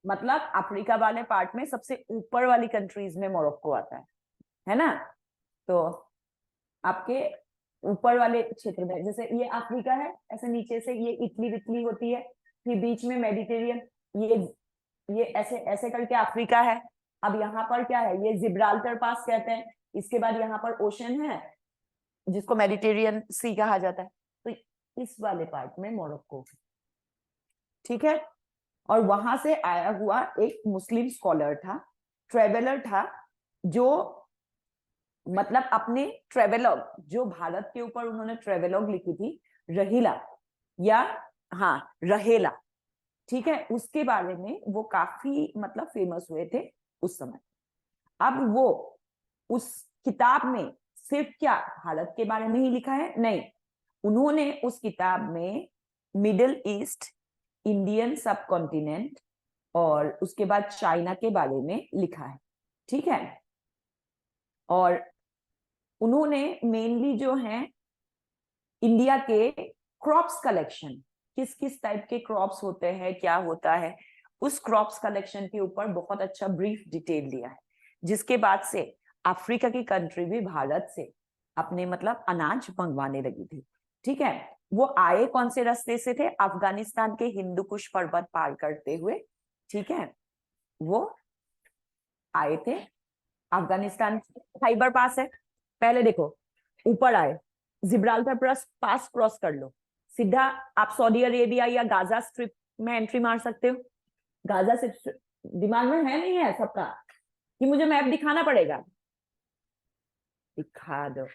मतलब अफ्रीका वाले पार्ट में सबसे ऊपर वाली कंट्रीज में मोरक्को आता है ना। तो आपके ऊपर वाले क्षेत्र में, जैसे ये अफ्रीका है, ऐसे नीचे से ये इटली विटली होती है, फिर बीच में मेडिटेरियन, ये ऐसे ऐसे करके अफ्रीका है। अब यहाँ पर क्या है, ये जिब्राल्टर पास कहते हैं। इसके बाद यहाँ पर ओशन है जिसको मेडिटेरियन सी कहा जाता है। तो इस वाले पार्ट में मोरक्को, ठीक है। और वहां से आया हुआ एक मुस्लिम स्कॉलर था, ट्रेवलर था, जो मतलब अपने ट्रेवलॉग, जो भारत के ऊपर उन्होंने ट्रेवलॉग लिखी थी, रहीला, या हाँ रहेला, ठीक है, उसके बारे में वो काफी मतलब फेमस हुए थे उस समय। अब वो उस किताब में सिर्फ क्या भारत के बारे में ही लिखा है, नहीं, उन्होंने उस किताब में मिडिल ईस्ट, इंडियन सब कॉन्टिनेंट और उसके बाद चाइना के बारे में लिखा है, ठीक है। और उन्होंने मेनली जो है इंडिया के क्रॉप्स कलेक्शन, किस किस टाइप के क्रॉप्स होते हैं, क्या होता है, उस क्रॉप्स कलेक्शन के ऊपर बहुत अच्छा ब्रीफ डिटेल दिया है, जिसके बाद से अफ्रीका की कंट्री भी भारत से अपने मतलब अनाज मंगवाने लगी थी, ठीक है। वो आए कौन से रास्ते से थे, अफगानिस्तान के हिंदू कुश पर्वत पार करते हुए, ठीक है। वो आए थे अफगानिस्तान, खाइबर पास है, पहले देखो ऊपर आए, जिब्राल्टर पास क्रॉस कर लो, सीधा आप सऊदी अरेबिया या गाजा स्ट्रिप में एंट्री मार सकते हो। गाजा स्ट्रिप दिमाग में है नहीं है सबका कि मुझे मैप दिखाना पड़ेगा? दिखा दो।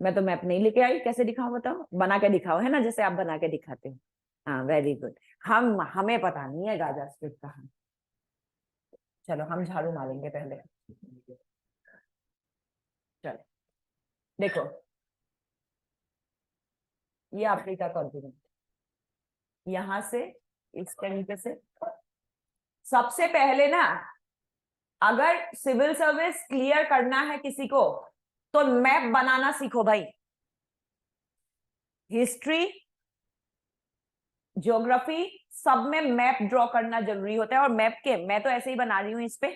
मैं तो मैप नहीं लेके आई, कैसे दिखाऊं बताओ, बना के दिखाओ, है ना, जैसे आप बना के दिखाते हो। हाँ वेरी गुड। हमें पता नहीं है गाजा स्ट्रिप कहाँ। चलो हम झाड़ू मारेंगे पहले। चलो देखो, ये अफ्रीका कॉन्टिनेंट, यहां से इस तरीके से। सबसे पहले ना, अगर सिविल सर्विस क्लियर करना है किसी को, तो मैप बनाना सीखो भाई। हिस्ट्री, ज्योग्राफी, सब में मैप ड्रॉ करना जरूरी होता है। और मैप के मैं तो ऐसे ही बना रही हूं इस पे,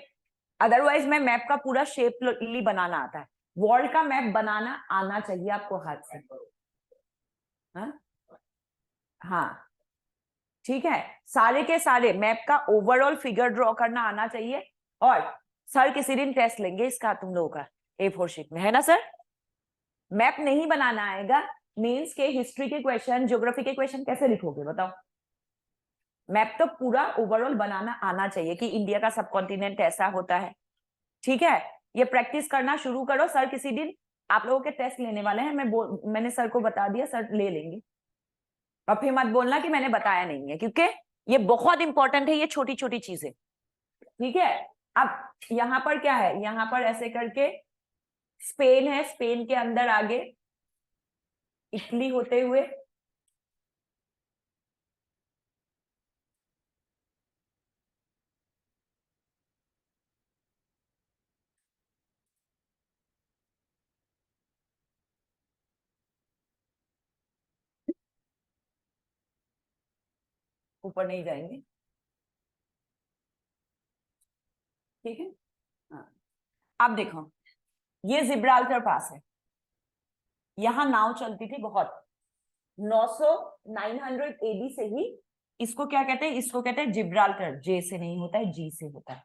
अदरवाइज मैं मैप का पूरा शेपली बनाना आता है। वर्ल्ड का मैप बनाना आना चाहिए आपको हाथ से। हाँ ठीक है, सारे के सारे मैप का ओवरऑल फिगर ड्रॉ करना आना चाहिए। और सर किसी दिन टेस्ट लेंगे इसका तुम लोगों का, A4 शीट में, है ना सर। मैप नहीं बनाना आएगा, मेंस के हिस्ट्री के क्वेश्चन, ज्योग्राफी के क्वेश्चन कैसे लिखोगे बताओ। मैप तो पूरा ओवरऑल बनाना आना चाहिए कि इंडिया का सब कॉन्टिनेंट ऐसा होता है, ठीक है। ये प्रैक्टिस करना शुरू करो, सर किसी दिन आप लोगों के टेस्ट लेने वाले हैं, मैंने सर को बता दिया, सर ले लेंगे। और फिर मत बोलना कि मैंने बताया नहीं है, क्योंकि ये बहुत इंपॉर्टेंट है, ये छोटी छोटी चीजें, ठीक है। अब यहां पर क्या है, यहां पर ऐसे करके स्पेन है, स्पेन के अंदर आगे इटली होते हुए, ऊपर नहीं जाएंगे, ठीक है। हाँ, अब देखो, ये जिब्राल्टर पास है, यहां नाव चलती थी बहुत, 900 AD से ही। इसको क्या कहते हैं, इसको कहते हैं जिब्राल्टर, जे से नहीं होता है, जी से होता है।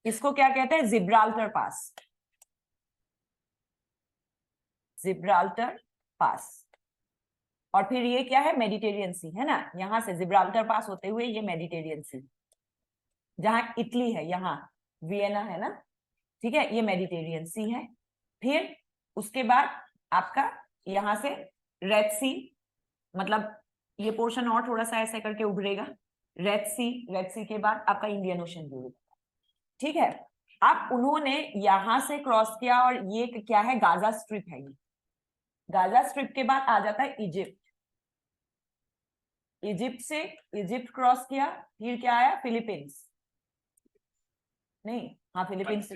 इसको क्या कहते हैं, जिब्राल्टर पास, जिब्राल्टर पास। और फिर ये क्या है, मेडिटेरियन सी, है ना, यहां से जिब्राल्टर पास होते हुए ये मेडिटेरियन सी, जहां इटली है, यहाँ वियना है ना, ठीक है, ये मेडिटेरियन सी है। फिर उसके बाद आपका यहां से रेड सी, मतलब ये पोर्शन और थोड़ा सा ऐसे करके उभरेगा, रेड सी, रेड सी के बाद आपका इंडियन ओशन जुड़ेगा, ठीक है। अब उन्होंने यहां से क्रॉस किया, और ये क्या है, गाजा स्ट्रिप है। ये गाजा स्ट्रिप के बाद आ जाता है इजिप्ट, इजिप्ट से इजिप्ट क्रॉस किया, फिर क्या आया, फिलीपींस, नहीं हाँ फिलीपींस,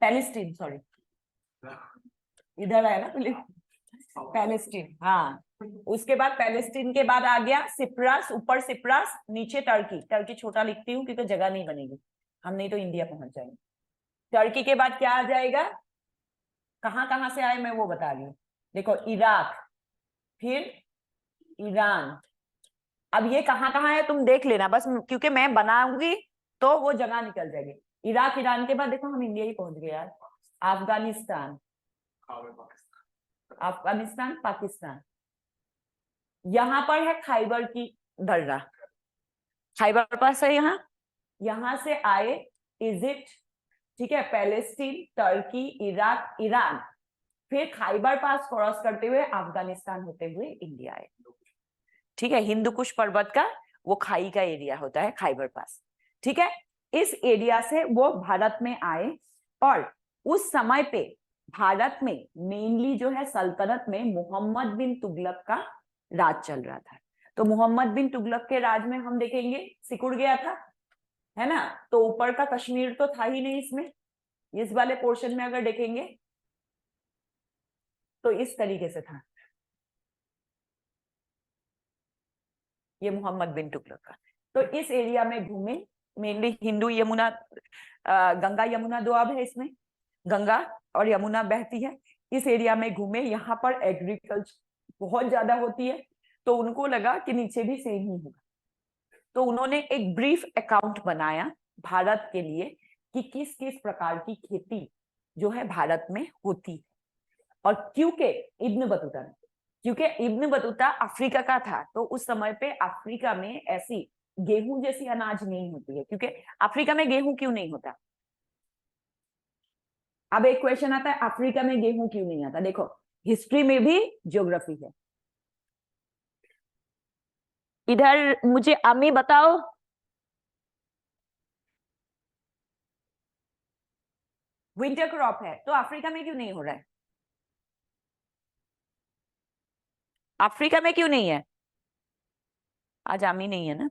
पैलेस्टीन, सॉरी, इधर आया ना पैलेस्टीन, हाँ उसके बाद पैलेस्टीन के बाद आ गया सिप्रास, ऊपर सिप्रास, नीचे टर्की। टर्की छोटा लिखती हूँ क्योंकि जगह नहीं बनेगी, हम नहीं तो इंडिया पहुंच जाएंगे। टर्की के बाद क्या आ जाएगा, कहां से आए मैं वो बता रही हूँ। देखो इराक, फिर ईरान। अब ये कहाँ है तुम देख लेना बस, क्योंकि मैं बनाऊंगी तो वो जगह निकल जाएगी। इराक, ईरान के बाद देखो हम इंडिया ही पहुंच गए यार। अफगानिस्तान, अफगानिस्तान, पाकिस्तान। यहाँ पर है खैबर की दर्रा, खैबर पास है यहाँ। यहाँ से आए इजिप्ट, ठीक है, पैलेस्टीन, टर्की, इराक, ईरान, फिर खैबर पास क्रॉस करते हुए अफगानिस्तान होते हुए इंडिया आए। ठीक है, हिंदू कुश पर्वत का वो खाई का एरिया होता है खैबर पास। ठीक है, इस एरिया से वो भारत में आए और उस समय पे भारत में मेनली जो है सल्तनत में मोहम्मद बिन तुगलक का राज चल रहा था। तो मोहम्मद बिन तुगलक के राज में हम देखेंगे सिकुड़ गया था, है ना। तो ऊपर का कश्मीर तो था ही नहीं इसमें, इस वाले पोर्शन में अगर देखेंगे तो इस तरीके से था ये मोहम्मद बिन तुगलक का। तो इस एरिया में घूमे, मेनली हिंदू यमुना, गंगा यमुना दो अब है इसमें, गंगा और यमुना बहती है। इस एरिया में घूमे, यहाँ पर एग्रीकल्चर बहुत ज्यादा होती है, तो उनको लगा कि नीचे भी सेम ही होगा। तो उन्होंने एक ब्रीफ अकाउंट बनाया भारत के लिए कि किस किस प्रकार की खेती जो है भारत में होती है। और क्योंकि इब्न बतूता अफ्रीका का था, तो उस समय पे अफ्रीका में ऐसी गेहूं जैसी अनाज नहीं होती है। क्योंकि अफ्रीका में गेहूं क्यों नहीं होता, अब एक क्वेश्चन आता है अफ्रीका में गेहूं क्यों नहीं आता। देखो हिस्ट्री में भी ज्योग्राफी है। इधर मुझे अम्मी बताओ, विंटर क्रॉप है तो अफ्रीका में क्यों नहीं हो रहा है, अफ्रीका में क्यों नहीं है। आज अम्मी नहीं है ना।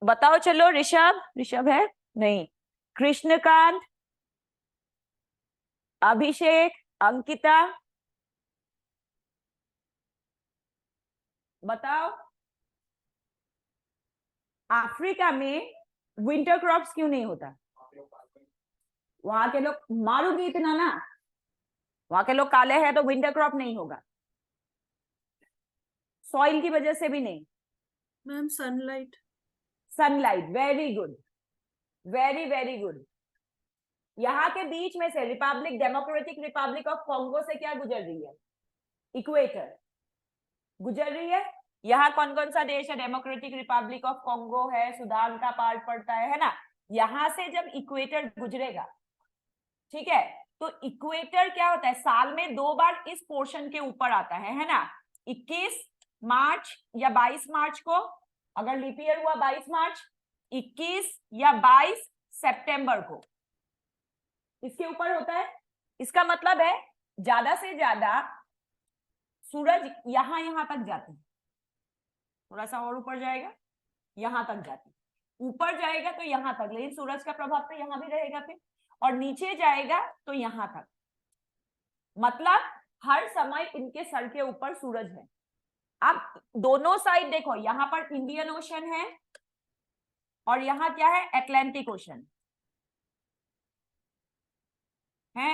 बताओ चलो, ऋषभ, ऋषभ है नहीं, कृष्णकांत, अभिषेक, अंकिता, बताओ अफ्रीका में विंटर क्रॉप्स क्यों नहीं होता। वहां के लोग, मारूंगी इतना ना, वहां के लोग काले हैं तो विंटर क्रॉप नहीं होगा। सॉइल की वजह से भी नहीं। Ma'am sunlight, sunlight, very good, very very good. यहाँ के बीच में से Republic, democratic Republic of Congo से क्या गुजर रही है, इक्वेटर गुजर रही है। यहाँ कौन कौन सा देश है, डेमोक्रेटिक रिपब्लिक ऑफ कॉन्गो है, सुदान का पार्ट पड़ता है ना। यहाँ से जब इक्वेटर गुजरेगा, ठीक है, तो इक्वेटर क्या होता है, साल में 2 बार इस पोर्शन के ऊपर आता है ना। 21 मार्च या 22 मार्च को, अगर लीप ईयर हुआ 22 मार्च, 21 या 22 सितंबर को इसके ऊपर होता है। इसका मतलब है ज्यादा से ज्यादा सूरज यहां तक जाते हैं, थोड़ा सा और ऊपर जाएगा यहां तक जाती, ऊपर जाएगा तो यहां तक, लेकिन सूरज का प्रभाव तो यहां भी रहेगा फिर, और नीचे जाएगा तो यहां तक। मतलब हर समय इनके सर के ऊपर सूरज है। अब दोनों साइड देखो, यहां पर इंडियन ओशन है और यहां क्या है, अटलांटिक ओशन है।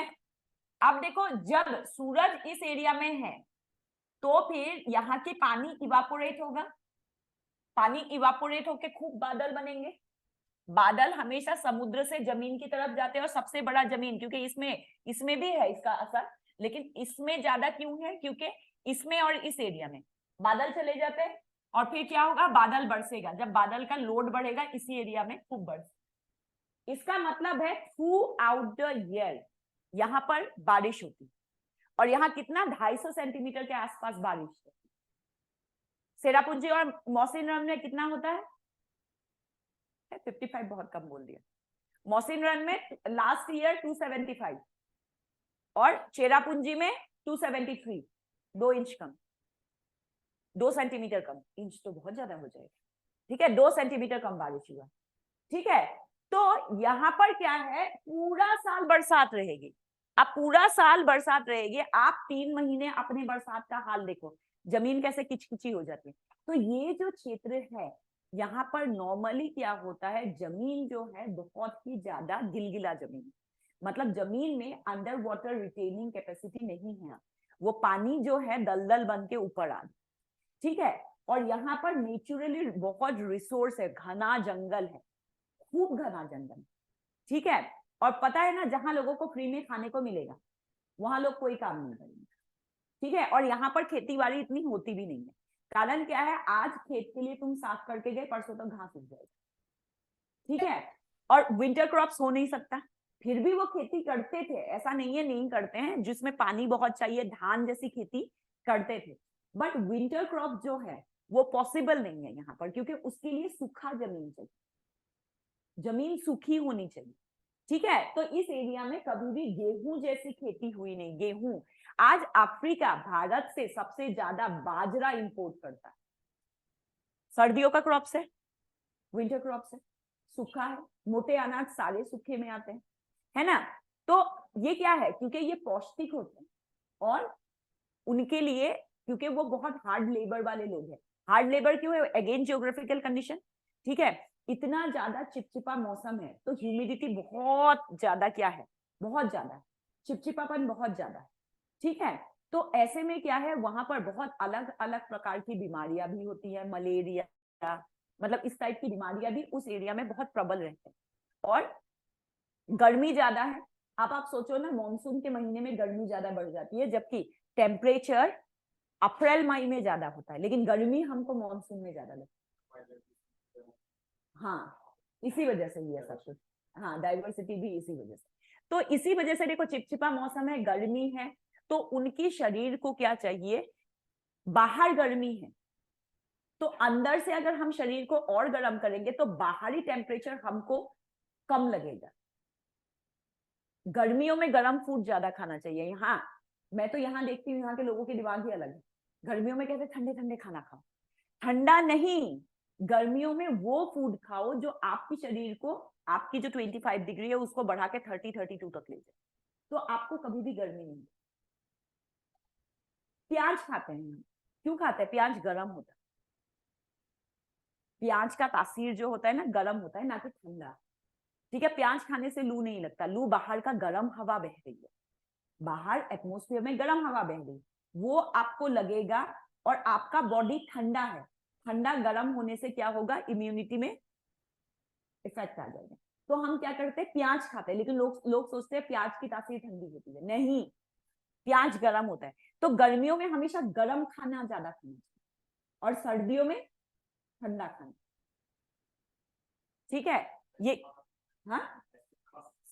अब देखो जब सूरज इस एरिया में है तो फिर यहाँ की पानी इवापोरेट होगा, पानी इवापोरेट होके खूब बादल बनेंगे। बादल हमेशा समुद्र से जमीन की तरफ जाते हैं, और सबसे बड़ा जमीन, क्योंकि इसमें भी है इसका असर, लेकिन इसमें ज्यादा क्यों है, क्योंकि इसमें और इस एरिया में बादल चले जाते हैं और फिर क्या होगा, बादल बरसेगा। जब बादल का लोड बढ़ेगा इसी एरिया में खूब बरस, इसका मतलब है थ्रू आउट द ईयर यहाँ पर बारिश होती। और यहाँ कितना, 250 सेंटीमीटर के आसपास बारिश है। सेरापुंजी और मौसिन रन में कितना होता है, 55 बहुत कम बोल दिया। मौसिन रन में लास्ट ईयर 275 और चेरापुंजी में 273, 2 इंच कम, 2 सेंटीमीटर कम, इंच तो बहुत ज्यादा हो जाएगा, ठीक है, 2 सेंटीमीटर कम बारिश हुआ, ठीक है। तो यहाँ पर क्या है, पूरा साल बरसात रहेगी। अब पूरा साल बरसात रहेगी, आप 3 महीने अपने बरसात का हाल देखो, जमीन कैसे किचकिची हो जाती है। तो ये जो क्षेत्र है यहाँ पर नॉर्मली क्या होता है, जमीन जो है बहुत ही ज्यादा गिलगिला जमीन, मतलब जमीन में अंडर वाटर रिटेनिंग कैपेसिटी नहीं है, वो पानी जो है दलदल बन के ऊपर आ, ठीक है। और यहाँ पर नेचुरली बहुत रिसोर्स है, घना जंगल है, खूब घना जंगल, ठीक है। और पता है ना, जहां लोगों को फ्री में खाने को मिलेगा वहां लोग कोई काम नहीं करेंगे, ठीक है। और यहाँ पर खेती बाड़ी इतनी होती भी नहीं है, कारण क्या है, आज खेत के लिए तुम साफ करके गए, परसों तक घास उग जाएगी, ठीक है। और विंटर क्रॉप्स हो नहीं सकता, फिर भी वो खेती करते थे, ऐसा नहीं है नहीं करते हैं, जिसमें पानी बहुत चाहिए, धान जैसी खेती करते थे। बट विंटर क्रॉप जो है वो पॉसिबल नहीं है यहाँ पर, क्योंकि उसके लिए सूखा जमीन चाहिए, जमीन सूखी होनी चाहिए, ठीक है। तो इस एरिया में कभी भी गेहूं जैसी खेती हुई नहीं। गेहूं, आज अफ्रीका भारत से सबसे ज्यादा बाजरा इंपोर्ट करता है, सर्दियों का क्रॉप से, विंटर क्रॉप से, सूखा है, मोटे अनाज सारे सूखे में आते हैं, है ना। तो ये क्या है, क्योंकि ये पौष्टिक होते हैं, और उनके लिए, क्योंकि वो बहुत हार्ड लेबर वाले लोग हैं। हार्ड लेबर क्यों है, अगेन जियोग्राफिकल कंडीशन, ठीक है। इतना ज्यादा चिपचिपा मौसम है, तो ह्यूमिडिटी बहुत ज्यादा क्या है, बहुत ज्यादा है, चिपचिपापन बहुत ज्यादा है, ठीक है। तो ऐसे में क्या है, वहां पर बहुत अलग अलग प्रकार की बीमारियां भी होती है, मलेरिया, मतलब इस टाइप की बीमारियां भी उस एरिया में बहुत प्रबल रहते हैं। और गर्मी ज्यादा है, अब आप सोचो ना, मानसून के महीने में गर्मी ज्यादा बढ़ जाती है, जबकि टेम्परेचर अप्रैल मई में ज्यादा होता है, लेकिन गर्मी हमको मानसून में ज्यादा लगती है। हाँ, इसी वजह से ही है सब कुछ, हाँ, डाइवर्सिटी भी इसी वजह से। तो इसी वजह से देखो, चिपचिपा मौसम है, गर्मी है, तो उनकी शरीर को क्या चाहिए, बाहर गर्मी है, तो अंदर से अगर हम शरीर को और गर्म करेंगे तो बाहरी टेम्परेचर हमको कम लगेगा। गर्मियों में गर्म फूड ज्यादा खाना चाहिए। हाँ, मैं तो यहाँ देखती हूँ, यहाँ के लोगों की दिमाग ही अलग है, गर्मियों में कहते ठंडे ठंडे खाना खाओ, ठंडा नहीं, गर्मियों में वो फूड खाओ जो आपकी शरीर को, आपकी जो 25 डिग्री है उसको बढ़ा के 30-32 तक ले जाए, तो आपको कभी भी गर्मी नहीं। प्याज खाते हैं हम, क्यों खाते हैं, प्याज गर्म होता है, प्याज का तासीर जो होता है ना, गर्म होता है, ना कि ठंडा, ठीक है। प्याज खाने से लू नहीं लगता, लू बाहर का गर्म हवा बह रही है, बाहर एटमोस्फियर में गर्म हवा बह रही, वो आपको लगेगा, और आपका बॉडी ठंडा है, ठंडा गर्म होने से क्या होगा, इम्यूनिटी में इफेक्ट आ जाएगा। तो हम क्या करते हैं, प्याज खाते हैं, लेकिन लोग लोग सोचते हैं प्याज की तासीर ठंडी होती है, नहीं, प्याज गर्म होता है। तो गर्मियों में हमेशा गर्म खाना ज्यादा खाना चाहिए, और सर्दियों में ठंडा खाना, ठीक है। ये, हाँ,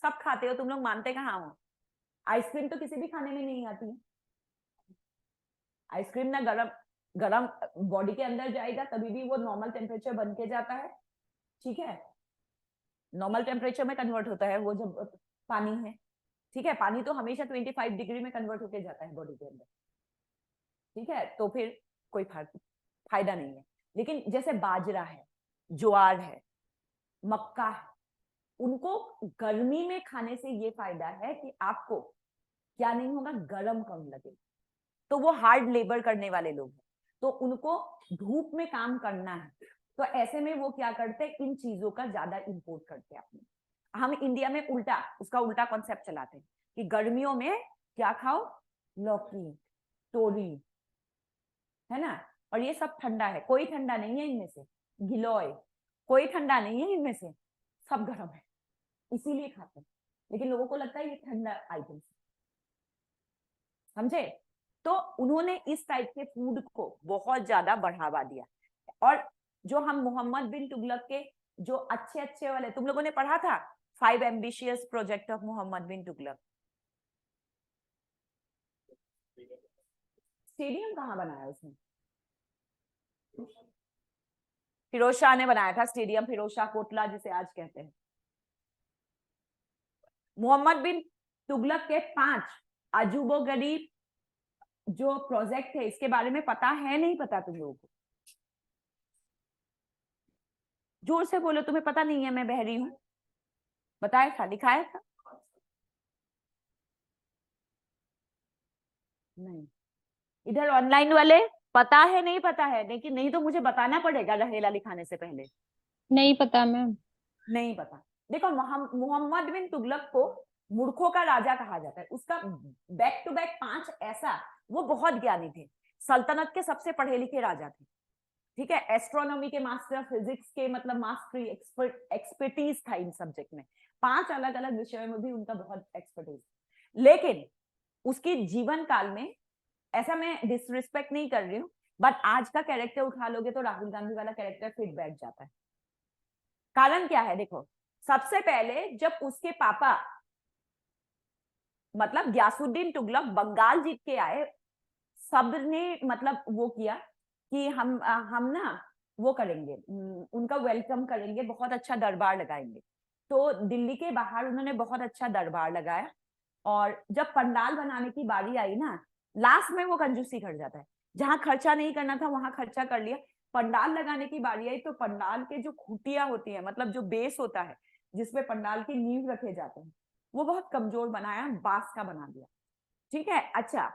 सब खाते हो तुम लोग, मानते कहाँ हो, आइसक्रीम तो किसी भी खाने में नहीं आती है, आइसक्रीम ना गरम, गरम बॉडी के अंदर जाएगा तभी भी वो नॉर्मल टेम्परेचर बन के जाता है, ठीक है, नॉर्मल टेम्परेचर में कन्वर्ट होता है वो जब पानी है, ठीक है। पानी तो हमेशा 25 डिग्री में कन्वर्ट होके जाता है बॉडी के अंदर, ठीक है। तो फिर कोई फायदा नहीं है। लेकिन जैसे बाजरा है, ज्वार है, मक्का है, उनको गर्मी में खाने से ये फायदा है कि आपको क्या नहीं होगा, गर्म कम लगेगा। तो वो हार्ड लेबर करने वाले लोग हैं, तो उनको धूप में काम करना है, तो ऐसे में वो क्या करते हैं, इन चीजों का ज्यादा इंपोर्ट करते हैं अपने। हम इंडिया में उल्टा, उसका उल्टा कॉन्सेप्ट चलाते हैं कि गर्मियों में क्या खाओ, लौकी, तोरी, है ना, और ये सब ठंडा है, कोई ठंडा नहीं है इनमें से, गिलोय, कोई ठंडा नहीं है इनमें से, सब गर्म है, इसीलिए खाते हैं। लेकिन लोगों को लगता है ये ठंडा आइटम, समझे। तो उन्होंने इस टाइप के फूड को बहुत ज्यादा बढ़ावा दिया। और जो हम मोहम्मद बिन तुगलक के जो अच्छे अच्छे वाले, तुम लोगों ने पढ़ा था 5 ambitious project of Muhammad bin Tughlaq, stadium कहाँ बनाया उसने, फिरोज शाह ने बनाया था स्टेडियम, फिरोज शाह कोटला जिसे आज कहते हैं। मोहम्मद बिन तुगलक के 5 अजूबो गरीब जो प्रोजेक्ट है, इसके बारे में पता है नहीं पता तुम लोगों को, जोर से बोलो, तुम्हें पता नहीं है, मैं बहरी हूं, बताया था, दिखाया था। नहीं, इधर ऑनलाइन वाले पता है नहीं पता है, लेकिन नहीं तो मुझे बताना पड़ेगा रहेला लिखाने से पहले। नहीं पता मैम। नहीं पता। देखो मोहम्मद बिन तुगलक को मूर्खों का राजा कहा जाता है। उसका बैक टू बैक 5 ऐसा, वो बहुत ज्ञानी थे, सल्तनत के सबसे पढ़े लिखे राजा थे, ठीक है, एस्ट्रोनॉमी के मास्टर, फिजिक्स के मतलब मास्टरी, एक्सपर्टीज था इन सब्जेक्ट में, 5 अलग अलग विषयों में भी उनका बहुत एक्सपर्टीज। लेकिन उसके जीवन काल में, ऐसा मैं डिसरिस्पेक्ट नहीं कर रही हूँ, बट आज का कैरेक्टर उठा लोगे तो राहुल गांधी वाला कैरेक्टर फिट बैठ जाता है। कारण क्या है, देखो, सबसे पहले जब उसके पापा मतलब ग्यासुद्दीन तुगलक बंगाल जीत के आए, सबने मतलब वो किया कि हम ना वो करेंगे, उनका वेलकम करेंगे, बहुत अच्छा दरबार लगाएंगे। तो दिल्ली के बाहर उन्होंने बहुत अच्छा दरबार लगाया, और जब पंडाल बनाने की बारी आई ना, लास्ट में वो कंजूसी कर जाता है, जहां खर्चा नहीं करना था वहां खर्चा कर लिया। पंडाल लगाने की बारी आई तो पंडाल के जो खूटिया होती है, मतलब जो बेस होता है जिसपे पंडाल की नींव रखे जाते हैं, वो बहुत कमजोर बनाया, बांस का बना दिया, ठीक है। अच्छा,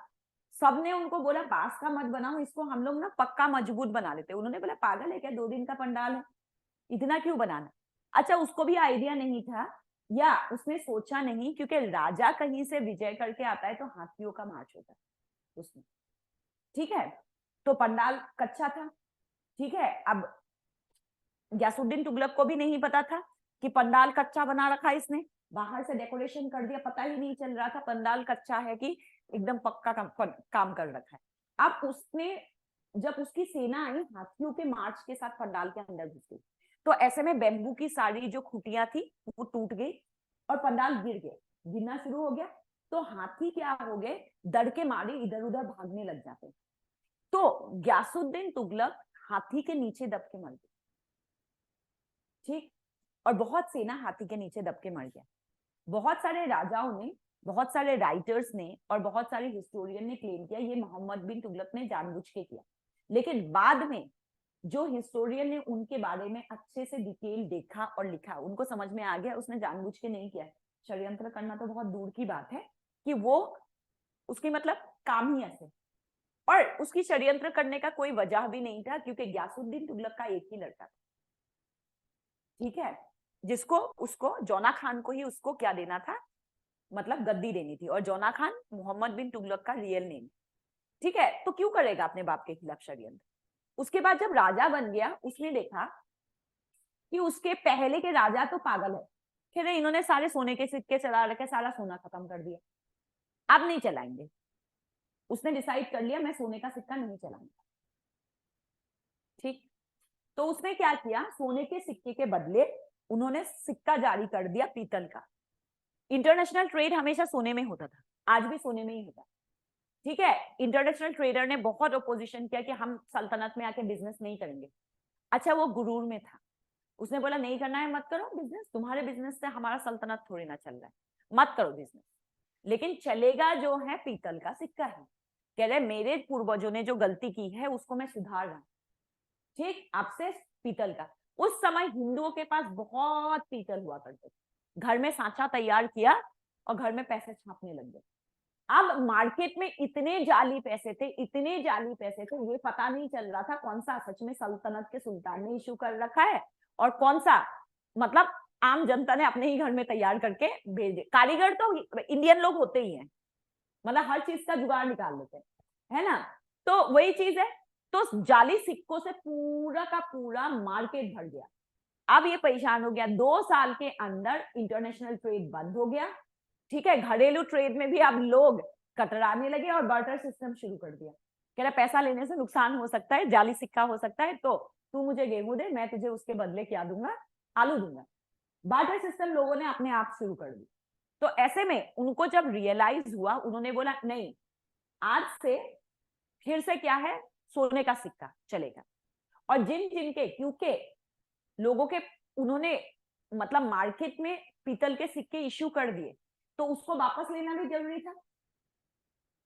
सबने उनको बोला बांस का मत बनाओ, इसको हम लोग ना पक्का मजबूत बना लेते। उन्होंने बोला पागल है क्या, 2 दिन का पंडाल है, इतना क्यों बनाना। अच्छा, उसको भी आइडिया नहीं था, या उसने सोचा नहीं, क्योंकि राजा कहीं से विजय करके आता है तो हाथियों का मार्च होता है उसमें, ठीक है। तो पंडाल कच्चा था, ठीक है। अब ग्यासुद्दीन तुगलक को भी नहीं पता था कि पंडाल कच्चा बना रखा इसने, बाहर से डेकोरेशन कर दिया, पता ही नहीं चल रहा था पंडाल कच्चा है कि एकदम पक्का काम कर रखा है। अब उसने, जब उसकी सेना आई हाथियों के मार्च के साथ पंडाल के अंदर घुस गई, तो ऐसे में बेम्बू की सारी जो खुटियां थी वो टूट गई और पंडाल गिर गया, गिरना शुरू हो गया। तो हाथी क्या हो गए, डर के मारे इधर उधर भागने लग जाते। तो ग्यासुद्दीन तुगलक हाथी के नीचे दब के मर गए, ठीक, और बहुत सेना हाथी के नीचे दब के मर गया। बहुत सारे राजाओं ने, बहुत सारे राइटर्स ने और बहुत सारे हिस्टोरियन ने क्लेम किया ये मोहम्मद बिन तुगलक ने जानबूझ के किया, लेकिन बाद में जो हिस्टोरियन ने उनके बारे में अच्छे से डिटेल देखा और लिखा, उनको समझ में आ गया उसने जानबूझ के नहीं किया। षड्यंत्र करना तो बहुत दूर की बात है, कि वो उसकी मतलब काम ही ऐसे, और उसकी षड्यंत्र करने का कोई वजह भी नहीं था, क्योंकि ग्यासुद्दीन तुगलक का एक ही लड़का था, ठीक है, जिसको उसको जौना खान को ही उसको क्या देना था, मतलब गद्दी देनी थी, और जौना खान मोहम्मद बिन तुगलक का रियल नेम, ठीक है। तो क्यों करेगा अपने बाप के खिलाफ षड्यंत्र। उसके बाद जब राजा बन गया, उसने देखा कि उसके पहले के राजा तो पागल है, कह रहे इन्होंने सारे सोने के सिक्के चला रखे, सारा सोना खत्म कर दिया, अब नहीं चलाएंगे। उसने डिसाइड कर लिया मैं सोने का सिक्का नहीं चलाऊंगा, ठीक। तो उसने क्या किया, सोने के सिक्के के बदले उन्होंने सिक्का जारी कर दिया पीतल का। इंटरनेशनल ट्रेड हमेशा सोने में होता था, आज भी सोने में ही होता, ठीक है। इंटरनेशनल ट्रेडर ने बहुत अपोजिशन किया कि हम सल्तनत में आके बिजनेस नहीं करेंगे। अच्छा, वो गुरूर में था, उसने बोला नहीं करना है मत करो बिजनेस, तुम्हारे बिजनेस से हमारा सल्तनत थोड़ी ना चल रहा है, मत करो बिजनेस, लेकिन चलेगा जो है पीतल का सिक्का है। कह रहे मेरे पूर्वजों ने जो गलती की है उसको मैं सुधार रहा हूं, ठीक, आपसे पीतल का। उस समय हिंदुओं के पास बहुत पीतल हुआ करते थे, घर में सांचा तैयार किया और घर में पैसे छापने लग गए। अब मार्केट में इतने जाली पैसे थे, इतने जाली पैसे थे, ये पता नहीं चल रहा था कौन सा सच में सल्तनत के सुल्तान ने इशू कर रखा है और कौन सा मतलब आम जनता ने अपने ही घर में तैयार करके भेजे। कारीगर तो इंडियन लोग होते ही हैं, मतलब हर चीज का जुगाड़ निकाल लेते हैं, है ना। तो वही चीज है, तो जाली सिक्कों से पूरा का पूरा मार्केट भर गया। अब ये परेशान हो गया, 2 साल के अंदर इंटरनेशनल ट्रेड बंद हो गया, ठीक है। घरेलू ट्रेड में भी अब लोग कतराने लगे और बार्टर सिस्टम शुरू कर दिया। कह रहा पैसा लेने से नुकसान हो सकता है, जाली सिक्का हो सकता है, तो तू मुझे गेहूं दे, मैं तुझे उसके बदले क्या दूंगा, आलू दूंगा। बार्टर सिस्टम लोगों ने अपने आप शुरू कर दी। तो ऐसे में उनको जब रियलाइज हुआ, उन्होंने बोला नहीं, आज से फिर से क्या है, सोने का सिक्का चलेगा। और जिन जिनके, क्योंकि लोगों के, उन्होंने मतलब मार्केट में पीतल के सिक्के इश्यू कर दिए, तो उसको वापस लेना भी जरूरी था,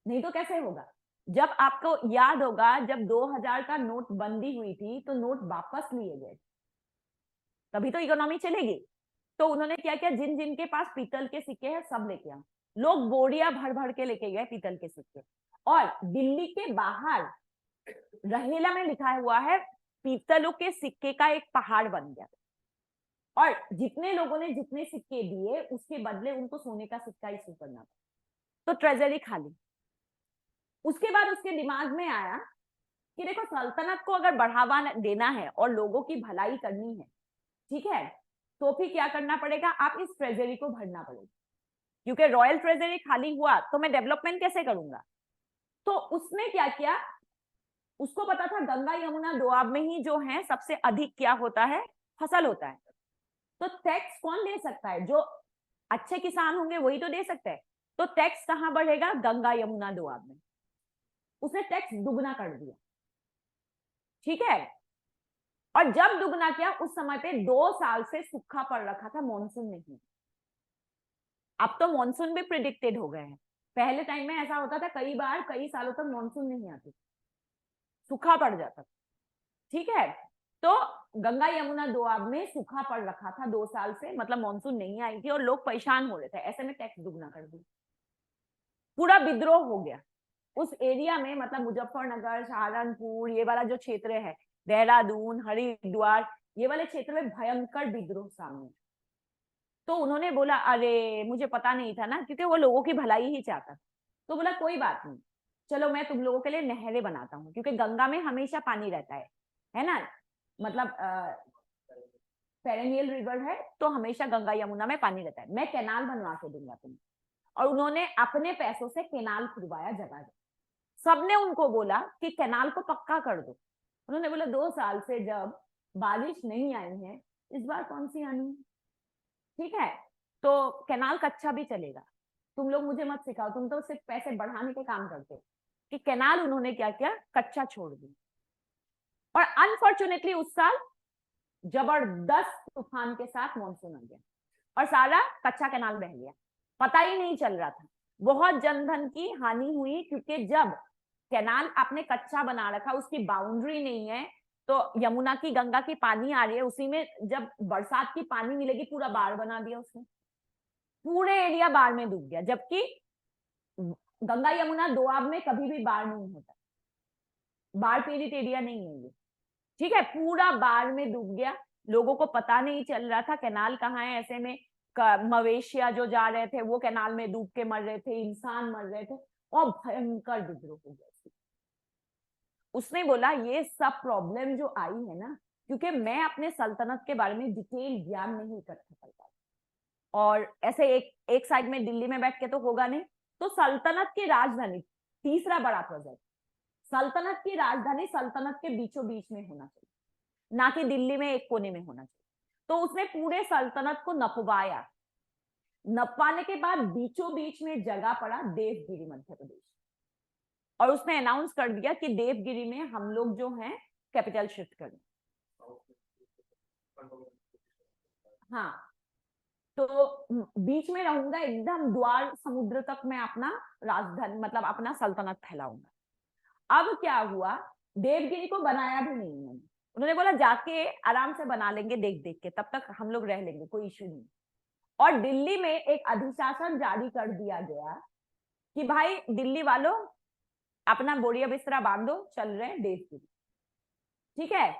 नहीं तो कैसे होगा। जब आपको याद होगा जब 2000 का नोट बंदी हुई थी तो नोट वापस लिए गए, तभी तो इकोनॉमी चलेगी। तो उन्होंने क्या किया, जिन जिन के पास पीतल के सिक्के हैं सब लेके आ, लोग बोरिया भर भर के लेके गए पीतल के सिक्के। और दिल्ली के बाहर रहेला में लिखा हुआ है पीतलों के सिक्के का एक पहाड़ बन गया, और जितने लोगों ने जितने सिक्के दिए उसके बदले उनको सोने का सिक्का इशू करना था, तो ट्रेजरी खाली। उसके बाद उसके दिमाग में आया कि देखो सल्तनत को अगर बढ़ावा देना है और लोगों की भलाई करनी है, ठीक है, तो फिर क्या करना पड़ेगा, आप इस ट्रेजरी को भरना पड़ेगा, क्योंकि रॉयल ट्रेजरी खाली हुआ तो मैं डेवलपमेंट कैसे करूंगा। तो उसने क्या किया, उसको पता था गंगा यमुना दोआब में ही जो है सबसे अधिक क्या होता है, फसल होता है, तो टैक्स कौन दे सकता है, जो अच्छे किसान होंगे वही तो दे सकते हैं। तो टैक्स कहां बढ़ेगा, गंगा यमुना दोआब में। उसने टैक्स दुगना कर दिया, ठीक है। और जब दुगना किया उस समय पे 2 साल से सूखा पड़ रखा था, मानसून नहीं। अब तो मानसून भी प्रिडिक्टेड हो गए हैं, पहले टाइम में ऐसा होता था कई बार कई सालों तक मानसून नहीं आती, सूखा पड़ जाता, ठीक है। तो गंगा यमुना दोआब में सूखा पड़ रखा था 2 साल से, मतलब मानसून नहीं आई थी और लोग परेशान हो रहे थे, ऐसे में टैक्स दुगना कर दिया, पूरा विद्रोह हो गया उस एरिया में। मतलब मुजफ्फरनगर, सहारनपुर, ये वाला जो क्षेत्र है, देहरादून, हरिद्वार, ये वाले क्षेत्र में भयंकर विद्रोह सामने। तो उन्होंने बोला अरे मुझे पता नहीं था ना, क्योंकि वो लोगों की भलाई ही चाहता था। तो बोला कोई बात नहीं, चलो मैं तुम लोगों के लिए नहरें बनाता हूँ, क्योंकि गंगा में हमेशा पानी रहता है ना, मतलब पेरेनियल रिवर है तो हमेशा गंगा यमुना में पानी रहता है, मैं कैनाल बनवा के दूंगा तुम्हें। और उन्होंने अपने पैसों से कैनाल खुदवाया जगह जगह। सबने उनको बोला कि कैनाल को पक्का कर दो। उन्होंने बोला 2 साल से जब बारिश नहीं आई है, इस बार कौन सी आनी है, ठीक है, तो कैनाल कच्चा भी चलेगा, तुम लोग मुझे मत सिखाओ, तुम तो सिर्फ पैसे बढ़ाने के काम करते हो। कि कैनाल उन्होंने क्या किया, कच्चा छोड़ दिया। और अनफॉर्चुनेटली उस साल जबरदस्त तूफान के साथ मानसून आ गया और सारा कच्चा कैनाल बह गया, पता ही नहीं चल रहा था। बहुत जनधन की हानि हुई, क्योंकि जब कैनाल आपने कच्चा बना रखा, उसकी बाउंड्री नहीं है, तो यमुना की गंगा की पानी आ रही है, उसी में जब बरसात की पानी मिलेगी पूरा बाढ़ बना दिया उसने, पूरे एरिया बाढ़ में डूब गया। जबकि गंगा यमुना दोआब में कभी भी बाढ़ नहीं होता, बाढ़ पीड़ित एरिया नहीं है ये, ठीक है, पूरा बाढ़ में डूब गया। लोगों को पता नहीं चल रहा था कैनाल कहाँ है, ऐसे में मवेशिया जो जा रहे थे वो कैनाल में डूब के मर रहे थे, इंसान मर रहे थे, और भयंकर विद्रोह हो गया। उसने बोला ये सब प्रॉब्लम जो आई है ना, क्योंकि मैं अपने सल्तनत के बारे में डिटेल ज्ञान नहीं इकट्ठा कर पाता, और ऐसे एक साइड में दिल्ली में बैठ के तो होगा नहीं, तो सल्तनत की राजधानी, तीसरा बड़ा प्रोजेक्ट, सल्तनत की राजधानी सल्तनत के बीचों बीच में होना चाहिए, ना कि दिल्ली में एक कोने में होना चाहिए। तो उसने पूरे सल्तनत को नपवाया, नपवाने के बाद बीचों बीच में जगह पड़ा देवगिरी मध्य प्रदेश, और उसने अनाउंस कर दिया कि देवगिरी में हम लोग जो हैं कैपिटल शिफ्ट करें। हाँ, तो बीच में रहूंगा एकदम, द्वार समुद्र तक मैं अपना राजधानी मतलब अपना सल्तनत फैलाऊंगा। अब क्या हुआ, देवगिरी को बनाया भी नहीं उन्होंने, उन्होंने बोला जाके आराम से बना लेंगे देख देख के, तब तक हम लोग रह लेंगे, कोई इश्यू नहीं। और दिल्ली में एक अधिशासन जारी कर दिया गया कि भाई दिल्ली वालों अपना बोरिया बिस्तरा बांधो, चल रहे हैं देवगिरी, ठीक है।